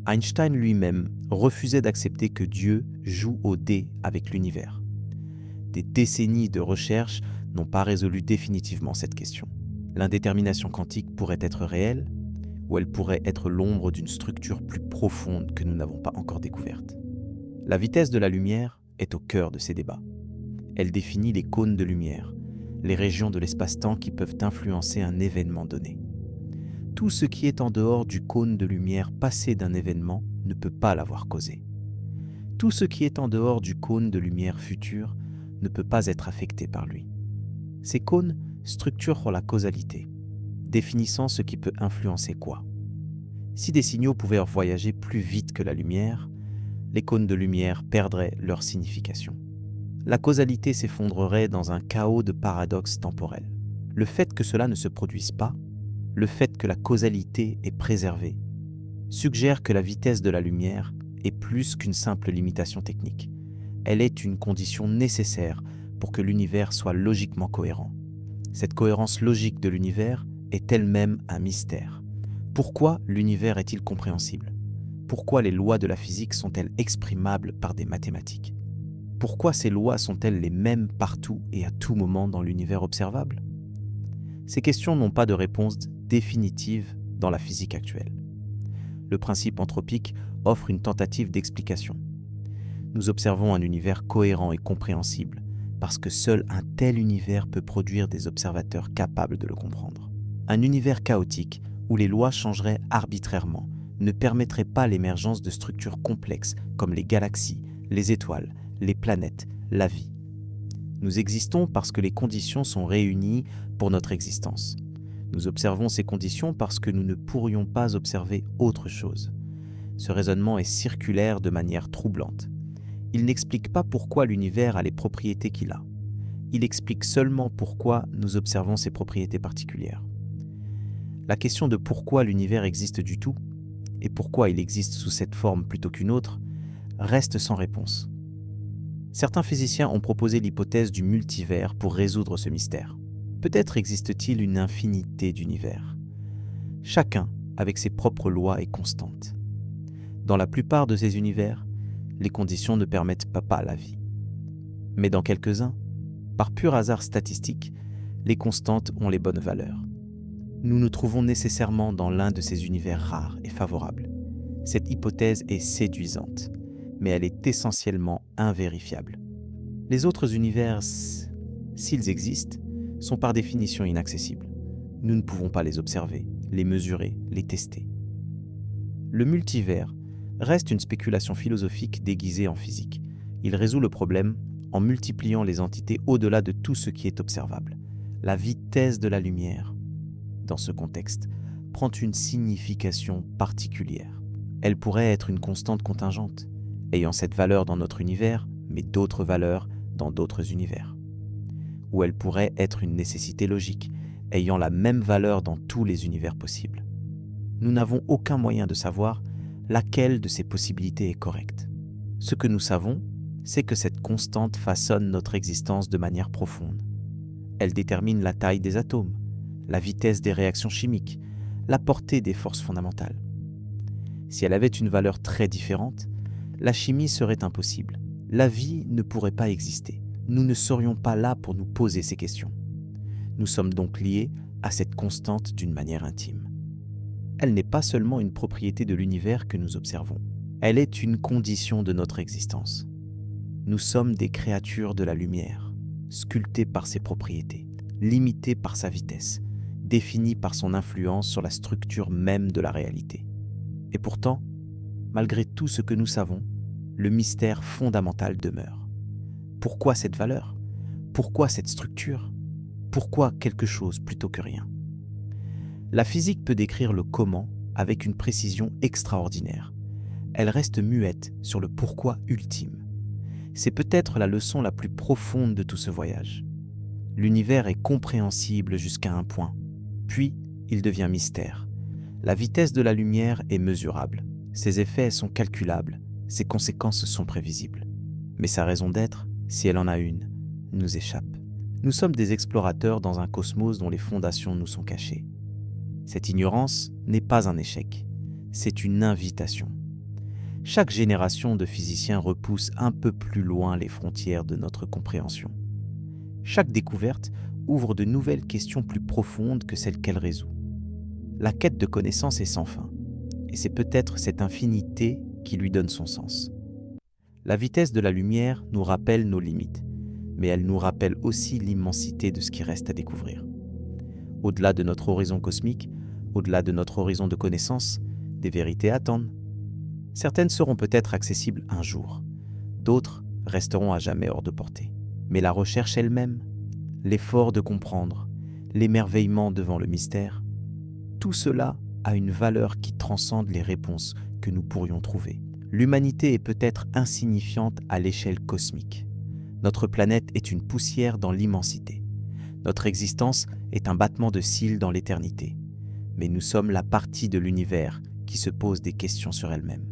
Einstein lui-même refusait d'accepter que Dieu joue au dé avec l'univers. Des décennies de recherche n'ont pas résolu définitivement cette question. L'indétermination quantique pourrait être réelle, ou elle pourrait être l'ombre d'une structure plus profonde que nous n'avons pas encore découverte. La vitesse de la lumière est au cœur de ces débats. Elle définit les cônes de lumière, les régions de l'espace-temps qui peuvent influencer un événement donné. Tout ce qui est en dehors du cône de lumière passé d'un événement ne peut pas l'avoir causé. Tout ce qui est en dehors du cône de lumière futur ne peut pas être affecté par lui. Ces cônes structurent la causalité, définissant ce qui peut influencer quoi. Si des signaux pouvaient voyager plus vite que la lumière, les cônes de lumière perdraient leur signification. La causalité s'effondrerait dans un chaos de paradoxes temporels. Le fait que cela ne se produise pas, le fait que la causalité est préservée, suggère que la vitesse de la lumière est plus qu'une simple limitation technique. Elle est une condition nécessaire pour que l'univers soit logiquement cohérent. Cette cohérence logique de l'univers est elle-même un mystère. Pourquoi l'univers est-il compréhensible? Pourquoi les lois de la physique sont-elles exprimables par des mathématiques? Pourquoi ces lois sont-elles les mêmes partout et à tout moment dans l'univers observable? Ces questions n'ont pas de réponse définitive dans la physique actuelle. Le principe anthropique offre une tentative d'explication. Nous observons un univers cohérent et compréhensible parce que seul un tel univers peut produire des observateurs capables de le comprendre. Un univers chaotique où les lois changeraient arbitrairement ne permettrait pas l'émergence de structures complexes comme les galaxies, les étoiles, les planètes, la vie. Nous existons parce que les conditions sont réunies pour notre existence. Nous observons ces conditions parce que nous ne pourrions pas observer autre chose. Ce raisonnement est circulaire de manière troublante. Il n'explique pas pourquoi l'univers a les propriétés qu'il a. Il explique seulement pourquoi nous observons ces propriétés particulières. La question de pourquoi l'univers existe du tout, et pourquoi il existe sous cette forme plutôt qu'une autre, reste sans réponse. Certains physiciens ont proposé l'hypothèse du multivers pour résoudre ce mystère. Peut-être existe-t-il une infinité d'univers, chacun avec ses propres lois et constantes. Dans la plupart de ces univers, les conditions ne permettent pas la vie. Mais dans quelques-uns, par pur hasard statistique, les constantes ont les bonnes valeurs. Nous nous trouvons nécessairement dans l'un de ces univers rares et favorables. Cette hypothèse est séduisante, mais elle est essentiellement invérifiable. Les autres univers, s'ils existent, sont par définition inaccessibles. Nous ne pouvons pas les observer, les mesurer, les tester. Le multivers reste une spéculation philosophique déguisée en physique. Il résout le problème en multipliant les entités au-delà de tout ce qui est observable. La vitesse de la lumière, dans ce contexte, prend une signification particulière. Elle pourrait être une constante contingente, ayant cette valeur dans notre univers, mais d'autres valeurs dans d'autres univers. Ou elle pourrait être une nécessité logique, ayant la même valeur dans tous les univers possibles. Nous n'avons aucun moyen de savoir laquelle de ces possibilités est correcte. Ce que nous savons, c'est que cette constante façonne notre existence de manière profonde. Elle détermine la taille des atomes, la vitesse des réactions chimiques, la portée des forces fondamentales. Si elle avait une valeur très différente, la chimie serait impossible. La vie ne pourrait pas exister. Nous ne serions pas là pour nous poser ces questions. Nous sommes donc liés à cette constante d'une manière intime. Elle n'est pas seulement une propriété de l'univers que nous observons. Elle est une condition de notre existence. Nous sommes des créatures de la lumière, sculptées par ses propriétés, limitées par sa vitesse, définies par son influence sur la structure même de la réalité. Et pourtant, malgré tout ce que nous savons, le mystère fondamental demeure. Pourquoi cette valeur? Pourquoi cette structure? Pourquoi quelque chose plutôt que rien? La physique peut décrire le comment avec une précision extraordinaire. Elle reste muette sur le pourquoi ultime. C'est peut-être la leçon la plus profonde de tout ce voyage. L'univers est compréhensible jusqu'à un point, puis il devient mystère. La vitesse de la lumière est mesurable, ses effets sont calculables, ses conséquences sont prévisibles. Mais sa raison d'être, si elle en a une, nous échappe. Nous sommes des explorateurs dans un cosmos dont les fondations nous sont cachées. Cette ignorance n'est pas un échec, c'est une invitation. Chaque génération de physiciens repousse un peu plus loin les frontières de notre compréhension. Chaque découverte ouvre de nouvelles questions plus profondes que celles qu'elle résout. La quête de connaissance est sans fin, et c'est peut-être cette infinité qui lui donne son sens. La vitesse de la lumière nous rappelle nos limites, mais elle nous rappelle aussi l'immensité de ce qui reste à découvrir. Au-delà de notre horizon cosmique, au-delà de notre horizon de connaissance, des vérités attendent. Certaines seront peut-être accessibles un jour, d'autres resteront à jamais hors de portée. Mais la recherche elle-même, l'effort de comprendre, l'émerveillement devant le mystère, tout cela a une valeur qui transcende les réponses que nous pourrions trouver. L'humanité est peut-être insignifiante à l'échelle cosmique. Notre planète est une poussière dans l'immensité. Notre existence est un battement de cils dans l'éternité. Mais nous sommes la partie de l'univers qui se pose des questions sur elle-même.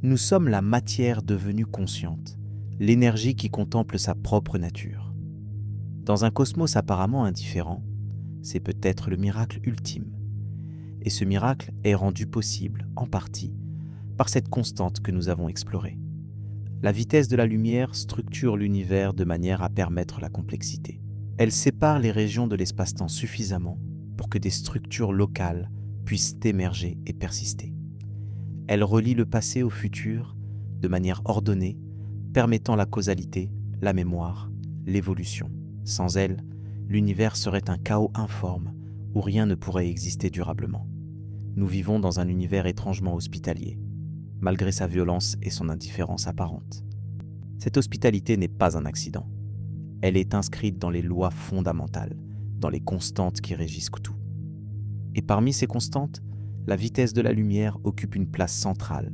Nous sommes la matière devenue consciente, l'énergie qui contemple sa propre nature. Dans un cosmos apparemment indifférent, c'est peut-être le miracle ultime. Et ce miracle est rendu possible, en partie, par cette constante que nous avons explorée. La vitesse de la lumière structure l'univers de manière à permettre la complexité. Elle sépare les régions de l'espace-temps suffisamment pour que des structures locales puissent émerger et persister. Elle relie le passé au futur de manière ordonnée, permettant la causalité, la mémoire, l'évolution. Sans elle, l'univers serait un chaos informe où rien ne pourrait exister durablement. Nous vivons dans un univers étrangement hospitalier, malgré sa violence et son indifférence apparente. Cette hospitalité n'est pas un accident. Elle est inscrite dans les lois fondamentales, dans les constantes qui régissent tout. Et parmi ces constantes, la vitesse de la lumière occupe une place centrale,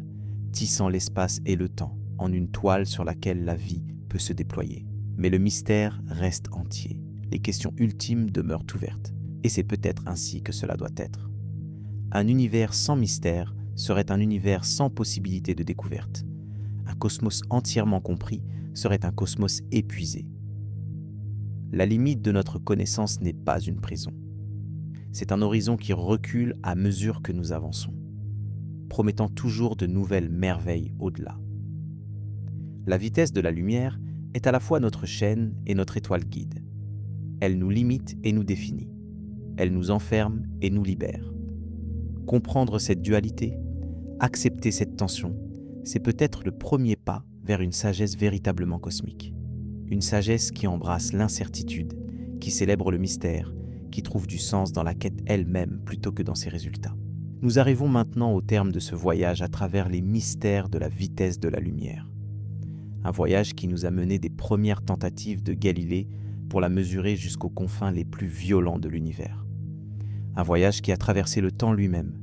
tissant l'espace et le temps en une toile sur laquelle la vie peut se déployer. Mais le mystère reste entier, les questions ultimes demeurent ouvertes, et c'est peut-être ainsi que cela doit être. Un univers sans mystère serait un univers sans possibilité de découverte. Un cosmos entièrement compris serait un cosmos épuisé. La limite de notre connaissance n'est pas une prison. C'est un horizon qui recule à mesure que nous avançons, promettant toujours de nouvelles merveilles au-delà. La vitesse de la lumière est à la fois notre chaîne et notre étoile guide. Elle nous limite et nous définit. Elle nous enferme et nous libère. Comprendre cette dualité, accepter cette tension, c'est peut-être le premier pas vers une sagesse véritablement cosmique. Une sagesse qui embrasse l'incertitude, qui célèbre le mystère, qui trouve du sens dans la quête elle-même plutôt que dans ses résultats. Nous arrivons maintenant au terme de ce voyage à travers les mystères de la vitesse de la lumière. Un voyage qui nous a mené des premières tentatives de Galilée pour la mesurer jusqu'aux confins les plus violents de l'univers. Un voyage qui a traversé le temps lui-même,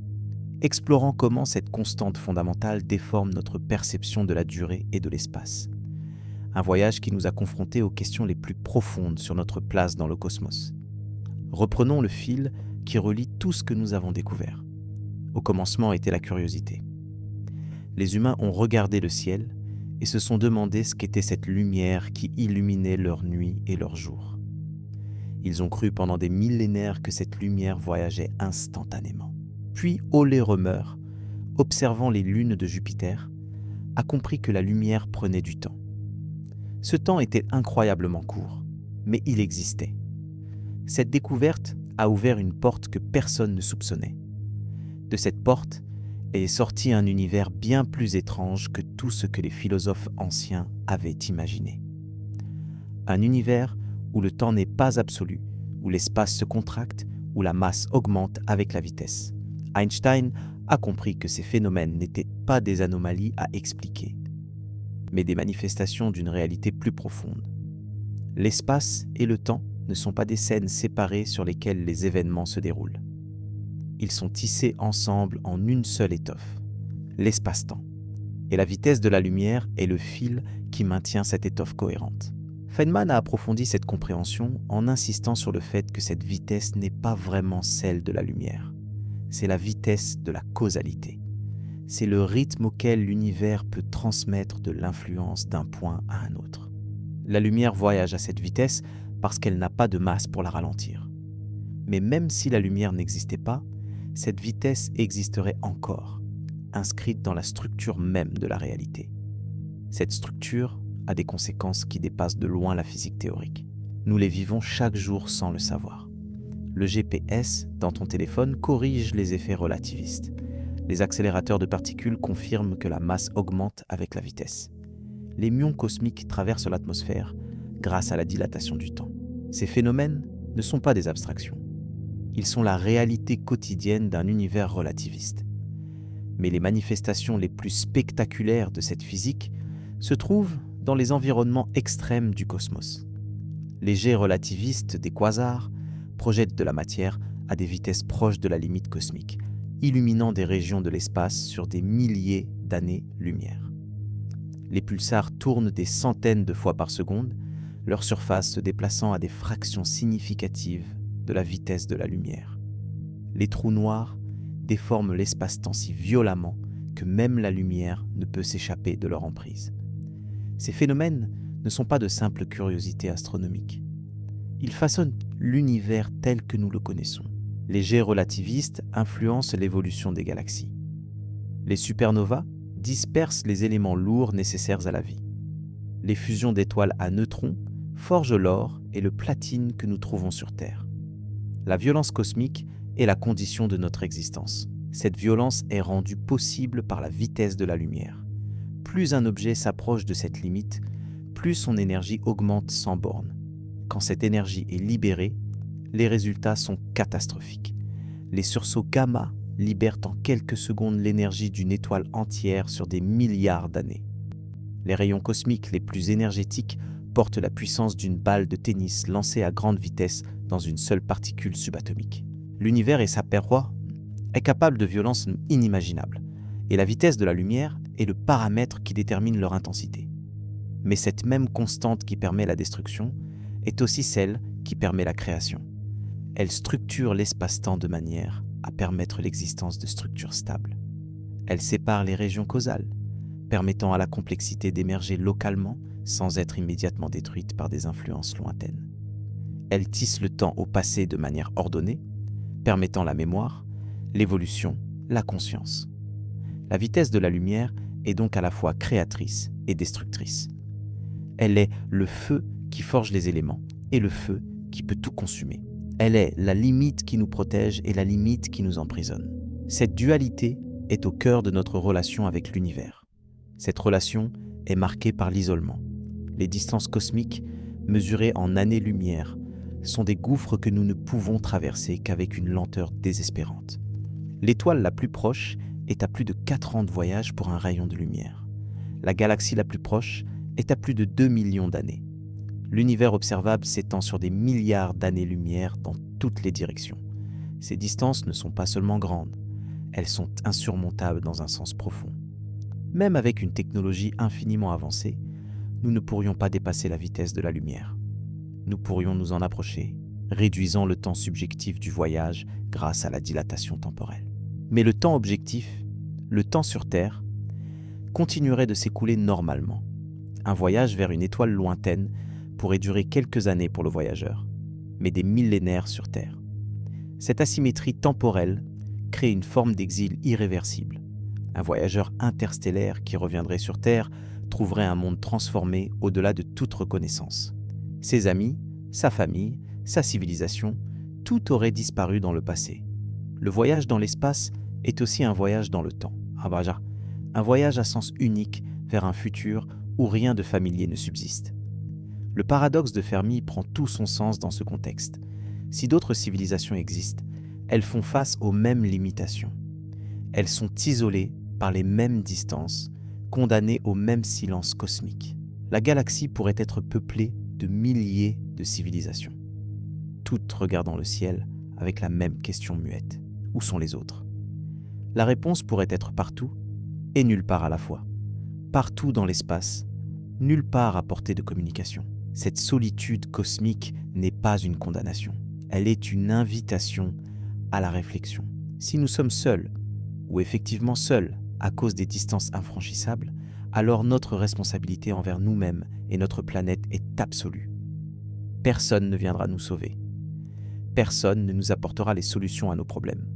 explorant comment cette constante fondamentale déforme notre perception de la durée et de l'espace. Un voyage qui nous a confrontés aux questions les plus profondes sur notre place dans le cosmos. Reprenons le fil qui relie tout ce que nous avons découvert. Au commencement était la curiosité. Les humains ont regardé le ciel et se sont demandé ce qu'était cette lumière qui illuminait leur nuit et leur jour. Ils ont cru pendant des millénaires que cette lumière voyageait instantanément. Puis Ole Rømer, observant les lunes de Jupiter, a compris que la lumière prenait du temps. Ce temps était incroyablement court, mais il existait. Cette découverte a ouvert une porte que personne ne soupçonnait. De cette porte est sorti un univers bien plus étrange que tout ce que les philosophes anciens avaient imaginé. Un univers où le temps n'est pas absolu, où l'espace se contracte, où la masse augmente avec la vitesse. Einstein a compris que ces phénomènes n'étaient pas des anomalies à expliquer, mais des manifestations d'une réalité plus profonde. L'espace et le temps ne sont pas des scènes séparées sur lesquelles les événements se déroulent. Ils sont tissés ensemble en une seule étoffe, l'espace-temps. Et la vitesse de la lumière est le fil qui maintient cette étoffe cohérente. Feynman a approfondi cette compréhension en insistant sur le fait que cette vitesse n'est pas vraiment celle de la lumière. C'est la vitesse de la causalité. C'est le rythme auquel l'univers peut transmettre de l'influence d'un point à un autre. La lumière voyage à cette vitesse parce qu'elle n'a pas de masse pour la ralentir. Mais même si la lumière n'existait pas, cette vitesse existerait encore, inscrite dans la structure même de la réalité. Cette structure a des conséquences qui dépassent de loin la physique théorique. Nous les vivons chaque jour sans le savoir. Le GPS dans ton téléphone corrige les effets relativistes. Les accélérateurs de particules confirment que la masse augmente avec la vitesse. Les muons cosmiques traversent l'atmosphère grâce à la dilatation du temps. Ces phénomènes ne sont pas des abstractions. Ils sont la réalité quotidienne d'un univers relativiste. Mais les manifestations les plus spectaculaires de cette physique se trouvent dans les environnements extrêmes du cosmos. Les jets relativistes des quasars projettent de la matière à des vitesses proches de la limite cosmique, illuminant des régions de l'espace sur des milliers d'années-lumière. Les pulsars tournent des centaines de fois par seconde, leur surface se déplaçant à des fractions significatives de la vitesse de la lumière. Les trous noirs déforment l'espace-temps si violemment que même la lumière ne peut s'échapper de leur emprise. Ces phénomènes ne sont pas de simples curiosités astronomiques. Ils façonnent l'univers tel que nous le connaissons. Les jets relativistes influencent l'évolution des galaxies. Les supernovas dispersent les éléments lourds nécessaires à la vie. Les fusions d'étoiles à neutrons forgent l'or et le platine que nous trouvons sur Terre. La violence cosmique est la condition de notre existence. Cette violence est rendue possible par la vitesse de la lumière. Plus un objet s'approche de cette limite, plus son énergie augmente sans borne. Quand cette énergie est libérée, les résultats sont catastrophiques. Les sursauts gamma libèrent en quelques secondes l'énergie d'une étoile entière sur des milliards d'années. Les rayons cosmiques les plus énergétiques portent la puissance d'une balle de tennis lancée à grande vitesse dans une seule particule subatomique. L'univers et sa paroi est capable de violences inimaginables, et la vitesse de la lumière est le paramètre qui détermine leur intensité. Mais cette même constante qui permet la destruction est aussi celle qui permet la création. Elle structure l'espace-temps de manière à permettre l'existence de structures stables. Elle sépare les régions causales, permettant à la complexité d'émerger localement sans être immédiatement détruite par des influences lointaines. Elle tisse le temps au passé de manière ordonnée, permettant la mémoire, l'évolution, la conscience. La vitesse de la lumière est donc à la fois créatrice et destructrice. Elle est le feu qui forge les éléments et le feu qui peut tout consumer. Elle est la limite qui nous protège et la limite qui nous emprisonne. Cette dualité est au cœur de notre relation avec l'univers. Cette relation est marquée par l'isolement. Les distances cosmiques, mesurées en années-lumière, sont des gouffres que nous ne pouvons traverser qu'avec une lenteur désespérante. L'étoile la plus proche est à plus de 4 ans de voyage pour un rayon de lumière. La galaxie la plus proche est à plus de 2 millions d'années. L'univers observable s'étend sur des milliards d'années-lumière dans toutes les directions. Ces distances ne sont pas seulement grandes, elles sont insurmontables dans un sens profond. Même avec une technologie infiniment avancée, nous ne pourrions pas dépasser la vitesse de la lumière. Nous pourrions nous en approcher, réduisant le temps subjectif du voyage grâce à la dilatation temporelle. Mais le temps objectif, le temps sur Terre, continuerait de s'écouler normalement. Un voyage vers une étoile lointaine pourrait durer quelques années pour le voyageur, mais des millénaires sur Terre. Cette asymétrie temporelle crée une forme d'exil irréversible. Un voyageur interstellaire qui reviendrait sur Terre trouverait un monde transformé au-delà de toute reconnaissance. Ses amis, sa famille, sa civilisation, tout aurait disparu dans le passé. Le voyage dans l'espace est aussi un voyage dans le temps. Un voyage à sens unique vers un futur où rien de familier ne subsiste. Le paradoxe de Fermi prend tout son sens dans ce contexte. Si d'autres civilisations existent, elles font face aux mêmes limitations. Elles sont isolées par les mêmes distances, condamnées au même silence cosmique. La galaxie pourrait être peuplée de milliers de civilisations, toutes regardant le ciel avec la même question muette. Où sont les autres ? La réponse pourrait être partout et nulle part à la fois. Partout dans l'espace, nulle part à portée de communication. Cette solitude cosmique n'est pas une condamnation. Elle est une invitation à la réflexion. Si nous sommes seuls, ou effectivement seuls, à cause des distances infranchissables, alors notre responsabilité envers nous-mêmes et notre planète est absolue. Personne ne viendra nous sauver. Personne ne nous apportera les solutions à nos problèmes.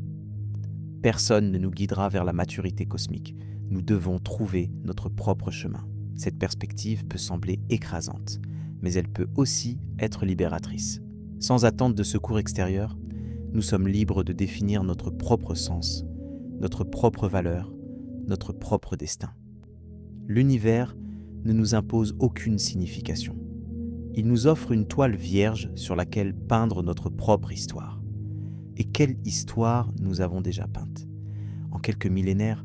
Personne ne nous guidera vers la maturité cosmique. Nous devons trouver notre propre chemin. Cette perspective peut sembler écrasante, mais elle peut aussi être libératrice. Sans attente de secours extérieur, nous sommes libres de définir notre propre sens, notre propre valeur, notre propre destin. L'univers ne nous impose aucune signification. Il nous offre une toile vierge sur laquelle peindre notre propre histoire. Et quelle histoire nous avons déjà peinte ? En quelques millénaires,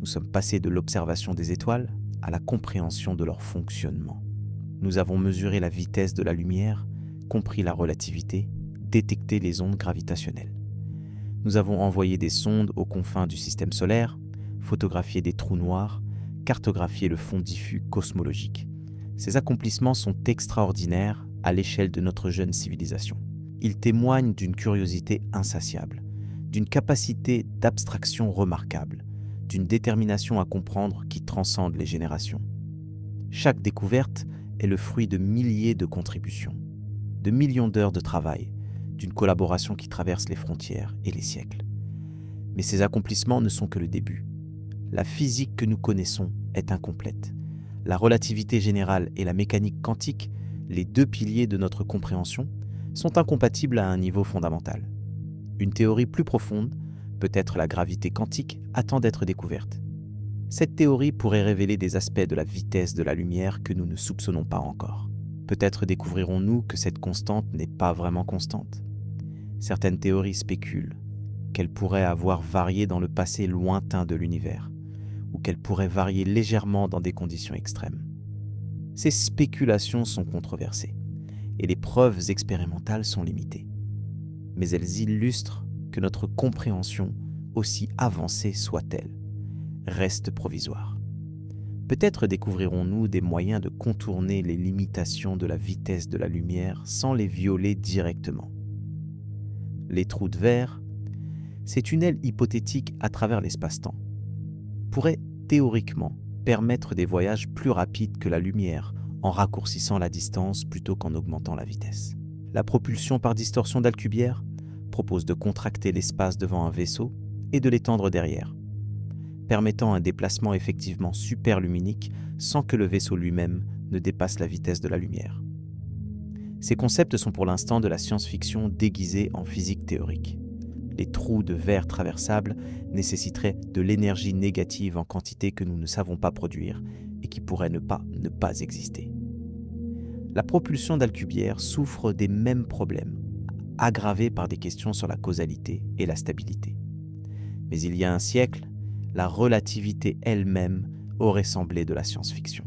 nous sommes passés de l'observation des étoiles à la compréhension de leur fonctionnement. Nous avons mesuré la vitesse de la lumière, compris la relativité, détecté les ondes gravitationnelles. Nous avons envoyé des sondes aux confins du système solaire, photographié des trous noirs, cartographié le fond diffus cosmologique. Ces accomplissements sont extraordinaires à l'échelle de notre jeune civilisation. Ils témoignent d'une curiosité insatiable, d'une capacité d'abstraction remarquable, d'une détermination à comprendre qui transcende les générations. Chaque découverte est le fruit de milliers de contributions, de millions d'heures de travail, d'une collaboration qui traverse les frontières et les siècles. Mais ces accomplissements ne sont que le début. La physique que nous connaissons est incomplète. La relativité générale et la mécanique quantique, les deux piliers de notre compréhension, sont incompatibles à un niveau fondamental. Une théorie plus profonde, peut-être la gravité quantique, attend d'être découverte. Cette théorie pourrait révéler des aspects de la vitesse de la lumière que nous ne soupçonnons pas encore. Peut-être découvrirons-nous que cette constante n'est pas vraiment constante. Certaines théories spéculent qu'elle pourrait avoir varié dans le passé lointain de l'univers, ou qu'elle pourrait varier légèrement dans des conditions extrêmes. Ces spéculations sont controversées, et les preuves expérimentales sont limitées. Mais elles illustrent que notre compréhension, aussi avancée soit-elle, reste provisoire. Peut-être découvrirons-nous des moyens de contourner les limitations de la vitesse de la lumière sans les violer directement. Les trous de verre, ces tunnels hypothétiques à travers l'espace-temps, pourraient théoriquement permettre des voyages plus rapides que la lumière en raccourcissant la distance plutôt qu'en augmentant la vitesse. La propulsion par distorsion d'Alcubierre propose de contracter l'espace devant un vaisseau et de l'étendre derrière, permettant un déplacement effectivement superluminique sans que le vaisseau lui-même ne dépasse la vitesse de la lumière. Ces concepts sont pour l'instant de la science-fiction déguisée en physique théorique. Les trous de verre traversables nécessiteraient de l'énergie négative en quantité que nous ne savons pas produire et qui pourrait ne pas exister. La propulsion d'Alcubierre souffre des mêmes problèmes, aggravés par des questions sur la causalité et la stabilité. Mais il y a un siècle, la relativité elle-même aurait semblé de la science-fiction.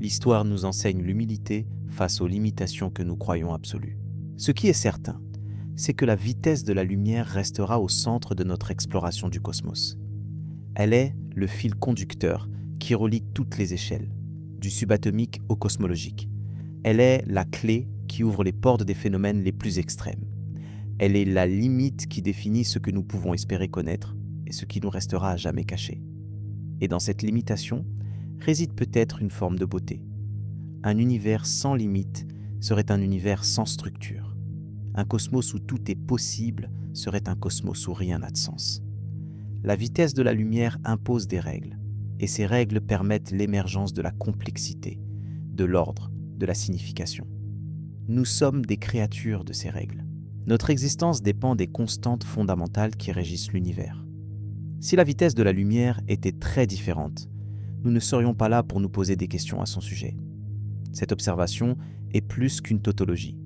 L'histoire nous enseigne l'humilité face aux limitations que nous croyons absolues. Ce qui est certain, c'est que la vitesse de la lumière restera au centre de notre exploration du cosmos. Elle est le fil conducteur qui relie toutes les échelles, du subatomique au cosmologique. Elle est la clé qui ouvre les portes des phénomènes les plus extrêmes. Elle est la limite qui définit ce que nous pouvons espérer connaître et ce qui nous restera à jamais caché. Et dans cette limitation réside peut-être une forme de beauté. Un univers sans limite serait un univers sans structure. Un cosmos où tout est possible serait un cosmos où rien n'a de sens. La vitesse de la lumière impose des règles, et ces règles permettent l'émergence de la complexité, de l'ordre, de la signification. Nous sommes des créatures de ces règles. Notre existence dépend des constantes fondamentales qui régissent l'univers. Si la vitesse de la lumière était très différente, nous ne serions pas là pour nous poser des questions à son sujet. Cette observation est plus qu'une tautologie.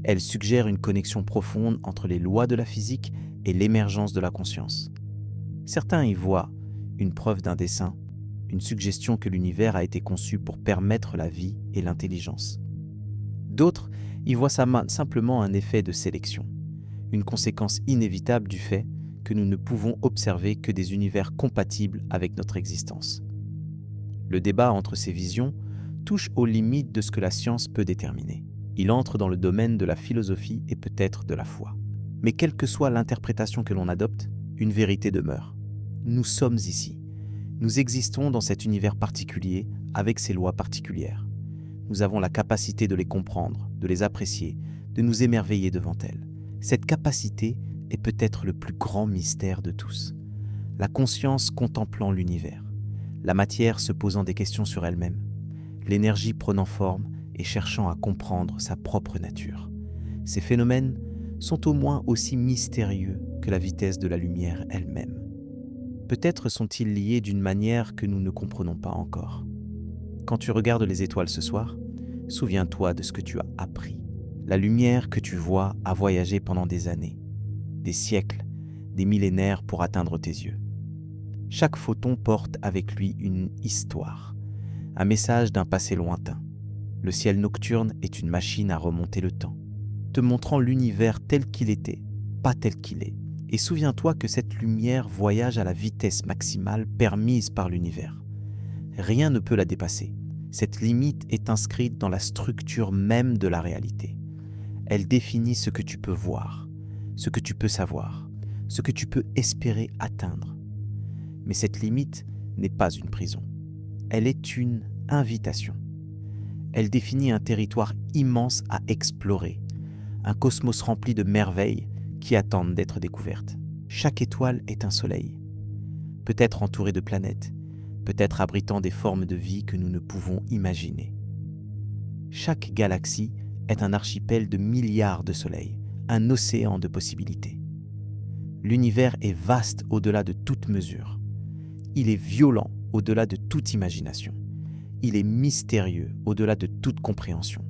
Elle suggère une connexion profonde entre les lois de la physique et l'émergence de la conscience. Certains y voient une preuve d'un dessein, une suggestion que l'univers a été conçu pour permettre la vie et l'intelligence. D'autres y voient simplement un effet de sélection, une conséquence inévitable du fait que nous ne pouvons observer que des univers compatibles avec notre existence. Le débat entre ces visions touche aux limites de ce que la science peut déterminer. Il entre dans le domaine de la philosophie et peut-être de la foi. Mais quelle que soit l'interprétation que l'on adopte, une vérité demeure. Nous sommes ici. Nous existons dans cet univers particulier avec ses lois particulières. Nous avons la capacité de les comprendre, de les apprécier, de nous émerveiller devant elles. Cette capacité est peut-être le plus grand mystère de tous. La conscience contemplant l'univers, la matière se posant des questions sur elle-même, l'énergie prenant forme et cherchant à comprendre sa propre nature. Ces phénomènes sont au moins aussi mystérieux que la vitesse de la lumière elle-même. Peut-être sont-ils liés d'une manière que nous ne comprenons pas encore. Quand tu regardes les étoiles ce soir, souviens-toi de ce que tu as appris. La lumière que tu vois a voyagé pendant des années, des siècles, des millénaires pour atteindre tes yeux. Chaque photon porte avec lui une histoire, un message d'un passé lointain. Le ciel nocturne est une machine à remonter le temps, te montrant l'univers tel qu'il était, pas tel qu'il est. Et souviens-toi que cette lumière voyage à la vitesse maximale permise par l'univers. Rien ne peut la dépasser. Cette limite est inscrite dans la structure même de la réalité. Elle définit ce que tu peux voir, ce que tu peux savoir, ce que tu peux espérer atteindre. Mais cette limite n'est pas une prison. Elle est une invitation. Elle définit un territoire immense à explorer, un cosmos rempli de merveilles qui attendent d'être découvertes. Chaque étoile est un soleil, peut-être entouré de planètes, peut-être abritant des formes de vie que nous ne pouvons imaginer. Chaque galaxie est un archipel de milliards de soleils, un océan de possibilités. L'univers est vaste au-delà de toute mesure. Il est violent au-delà de toute imagination. Il est mystérieux au-delà de toute compréhension.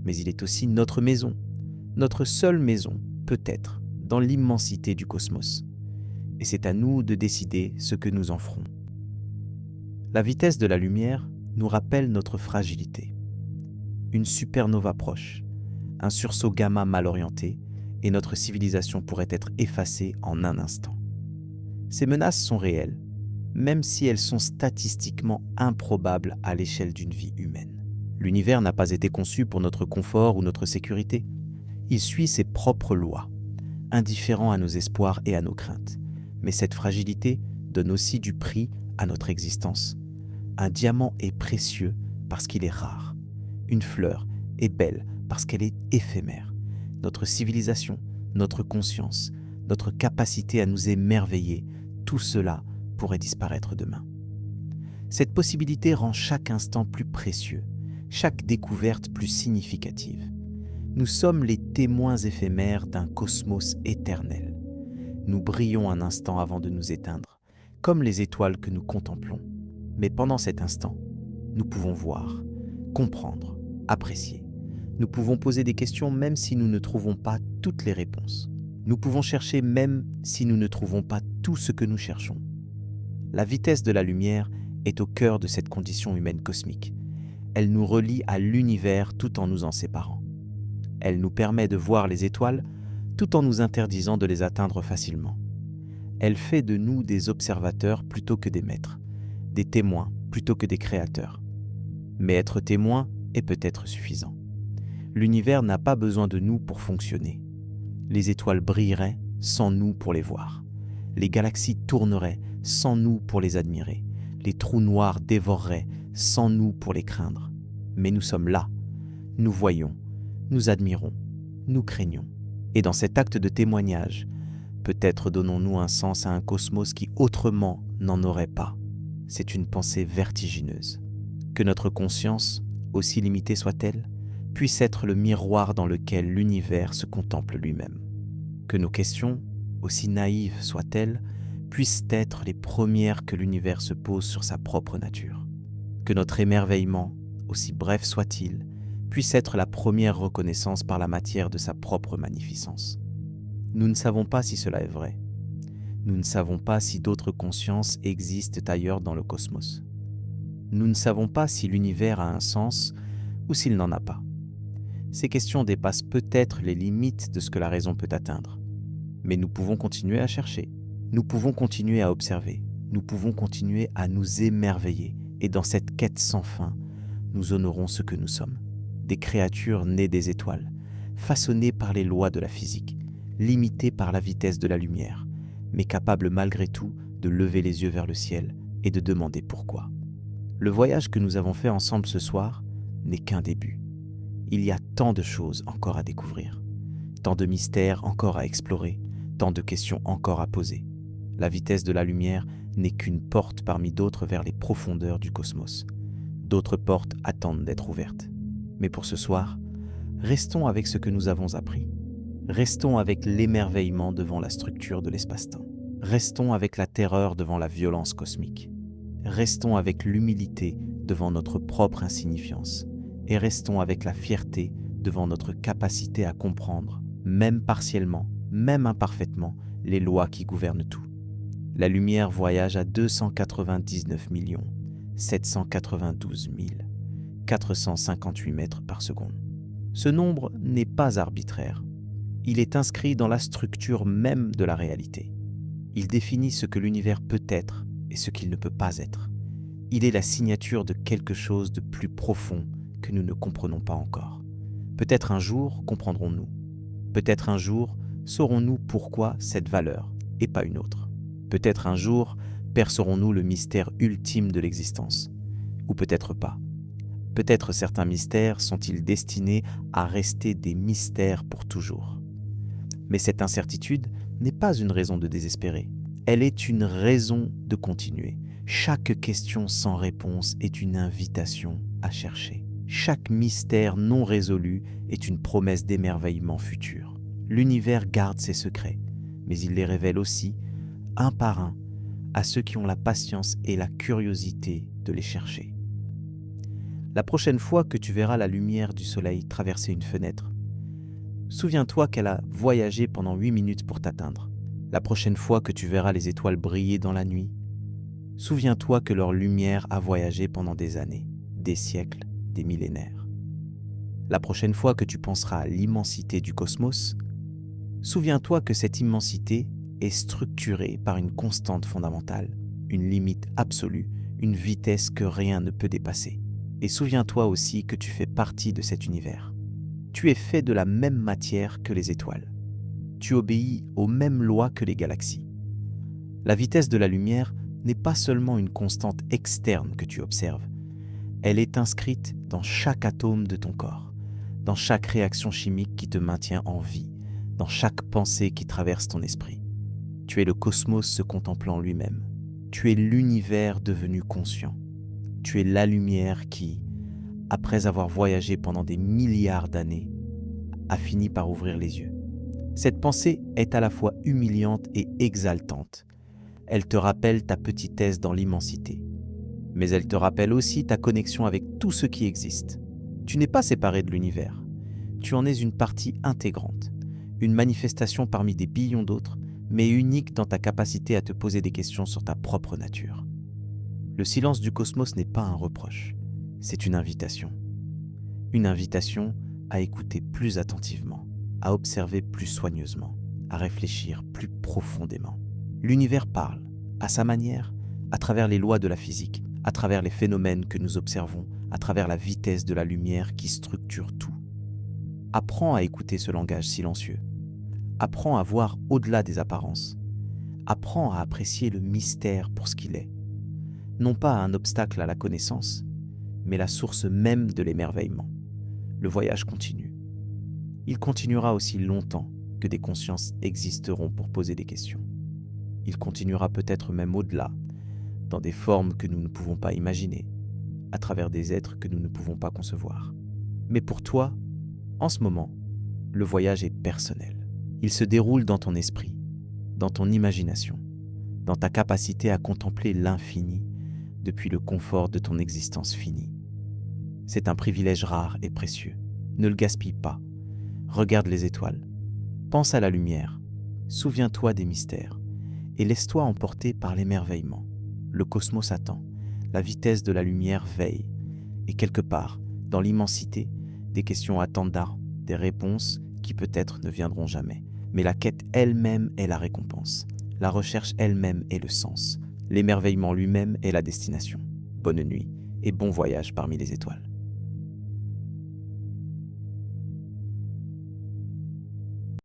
Mais il est aussi notre maison, notre seule maison, peut-être, dans l'immensité du cosmos. Et c'est à nous de décider ce que nous en ferons. La vitesse de la lumière nous rappelle notre fragilité. Une supernova proche, un sursaut gamma mal orienté, et notre civilisation pourrait être effacée en un instant. Ces menaces sont réelles, même si elles sont statistiquement improbables à l'échelle d'une vie humaine. L'univers n'a pas été conçu pour notre confort ou notre sécurité. Il suit ses propres lois, indifférent à nos espoirs et à nos craintes. Mais cette fragilité donne aussi du prix à notre existence. Un diamant est précieux parce qu'il est rare. Une fleur est belle parce qu'elle est éphémère. Notre civilisation, notre conscience, notre capacité à nous émerveiller, tout cela pourrait disparaître demain. Cette possibilité rend chaque instant plus précieux, chaque découverte plus significative. Nous sommes les témoins éphémères d'un cosmos éternel. Nous brillons un instant avant de nous éteindre, comme les étoiles que nous contemplons. Mais pendant cet instant, nous pouvons voir, comprendre, apprécier. Nous pouvons poser des questions même si nous ne trouvons pas toutes les réponses. Nous pouvons chercher même si nous ne trouvons pas tout ce que nous cherchons. La vitesse de la lumière est au cœur de cette condition humaine cosmique. elle nous relie à l'univers tout en nous en séparant. Elle nous permet de voir les étoiles tout en nous interdisant de les atteindre facilement. Elle fait de nous des observateurs plutôt que des maîtres, des témoins plutôt que des créateurs. Mais être témoin est peut-être suffisant. L'univers n'a pas besoin de nous pour fonctionner. Les étoiles brilleraient sans nous pour les voir. Les galaxies tourneraient sans nous pour les admirer. Les trous noirs dévoreraient sans nous pour les craindre. Mais nous sommes là. Nous voyons, nous admirons, nous craignons. Et dans cet acte de témoignage, peut-être donnons-nous un sens à un cosmos qui autrement n'en aurait pas. C'est une pensée vertigineuse. Que notre conscience, aussi limitée soit-elle, puisse être le miroir dans lequel l'univers se contemple lui-même. Que nos questions, aussi naïves soient-elles, puissent être les premières que l'univers se pose sur sa propre nature. Que notre émerveillement, aussi bref soit-il, puisse être la première reconnaissance par la matière de sa propre magnificence. Nous ne savons pas si cela est vrai. Nous ne savons pas si d'autres consciences existent ailleurs dans le cosmos. Nous ne savons pas si l'univers a un sens ou s'il n'en a pas. Ces questions dépassent peut-être les limites de ce que la raison peut atteindre. Mais nous pouvons continuer à chercher. Nous pouvons continuer à observer. Nous pouvons continuer à nous émerveiller. Et dans cette quête sans fin, nous honorons ce que nous sommes. Des créatures nées des étoiles, façonnées par les lois de la physique, limitées par la vitesse de la lumière, mais capables malgré tout de lever les yeux vers le ciel et de demander pourquoi. Le voyage que nous avons fait ensemble ce soir n'est qu'un début. Il y a tant de choses encore à découvrir, tant de mystères encore à explorer, tant de questions encore à poser. La vitesse de la lumière n'est qu'une porte parmi d'autres vers les profondeurs du cosmos. D'autres portes attendent d'être ouvertes. Mais pour ce soir, restons avec ce que nous avons appris. Restons avec l'émerveillement devant la structure de l'espace-temps. Restons avec la terreur devant la violence cosmique. Restons avec l'humilité devant notre propre insignifiance. Et restons avec la fierté devant notre capacité à comprendre, même partiellement, même imparfaitement, les lois qui gouvernent tout. La lumière voyage à 299 792 458 mètres par seconde. Ce nombre n'est pas arbitraire. Il est inscrit dans la structure même de la réalité. Il définit ce que l'univers peut être et ce qu'il ne peut pas être. Il est la signature de quelque chose de plus profond que nous ne comprenons pas encore. Peut-être un jour comprendrons-nous. Peut-être un jour saurons-nous pourquoi cette valeur et pas une autre. Peut-être un jour percerons-nous le mystère ultime de l'existence. Ou peut-être pas. Peut-être certains mystères sont-ils destinés à rester des mystères pour toujours. Mais cette incertitude n'est pas une raison de désespérer. Elle est une raison de continuer. Chaque question sans réponse est une invitation à chercher. Chaque mystère non résolu est une promesse d'émerveillement futur. L'univers garde ses secrets, mais il les révèle aussi, un par un, à ceux qui ont la patience et la curiosité de les chercher. La prochaine fois que tu verras la lumière du soleil traverser une fenêtre, souviens-toi qu'elle a voyagé pendant 8 minutes pour t'atteindre. La prochaine fois que tu verras les étoiles briller dans la nuit, souviens-toi que leur lumière a voyagé pendant des années, des siècles, des millénaires. La prochaine fois que tu penseras à l'immensité du cosmos, souviens-toi que cette immensité est structurée par une constante fondamentale, une limite absolue, une vitesse que rien ne peut dépasser. Et souviens-toi aussi que tu fais partie de cet univers. Tu es fait de la même matière que les étoiles. Tu obéis aux mêmes lois que les galaxies. La vitesse de la lumière n'est pas seulement une constante externe que tu observes. Elle est inscrite dans chaque atome de ton corps, dans chaque réaction chimique qui te maintient en vie, dans chaque pensée qui traverse ton esprit. Tu es le cosmos se contemplant lui-même. Tu es l'univers devenu conscient. Tu es la lumière qui, après avoir voyagé pendant des milliards d'années, a fini par ouvrir les yeux. Cette pensée est à la fois humiliante et exaltante. Elle te rappelle ta petitesse dans l'immensité. Mais elle te rappelle aussi ta connexion avec tout ce qui existe. Tu n'es pas séparé de l'univers. Tu en es une partie intégrante, une manifestation parmi des billions d'autres, mais unique dans ta capacité à te poser des questions sur ta propre nature. Le silence du cosmos n'est pas un reproche, c'est une invitation. Une invitation à écouter plus attentivement, à observer plus soigneusement, à réfléchir plus profondément. L'univers parle, à sa manière, à travers les lois de la physique, à travers les phénomènes que nous observons, à travers la vitesse de la lumière qui structure tout. Apprends à écouter ce langage silencieux. Apprends à voir au-delà des apparences. Apprends à apprécier le mystère pour ce qu'il est. Non pas un obstacle à la connaissance, mais la source même de l'émerveillement. Le voyage continue. Il continuera aussi longtemps que des consciences existeront pour poser des questions. Il continuera peut-être même au-delà, dans des formes que nous ne pouvons pas imaginer, à travers des êtres que nous ne pouvons pas concevoir. Mais pour toi, en ce moment, le voyage est personnel. Il se déroule dans ton esprit, dans ton imagination, dans ta capacité à contempler l'infini depuis le confort de ton existence finie. C'est un privilège rare et précieux. Ne le gaspille pas. Regarde les étoiles. Pense à la lumière. Souviens-toi des mystères. Et laisse-toi emporter par l'émerveillement. Le cosmos attend. La vitesse de la lumière veille. Et quelque part, dans l'immensité, des questions attendent des réponses qui peut-être ne viendront jamais. Mais la quête elle-même est la récompense. La recherche elle-même est le sens. L'émerveillement lui-même est la destination. Bonne nuit et bon voyage parmi les étoiles.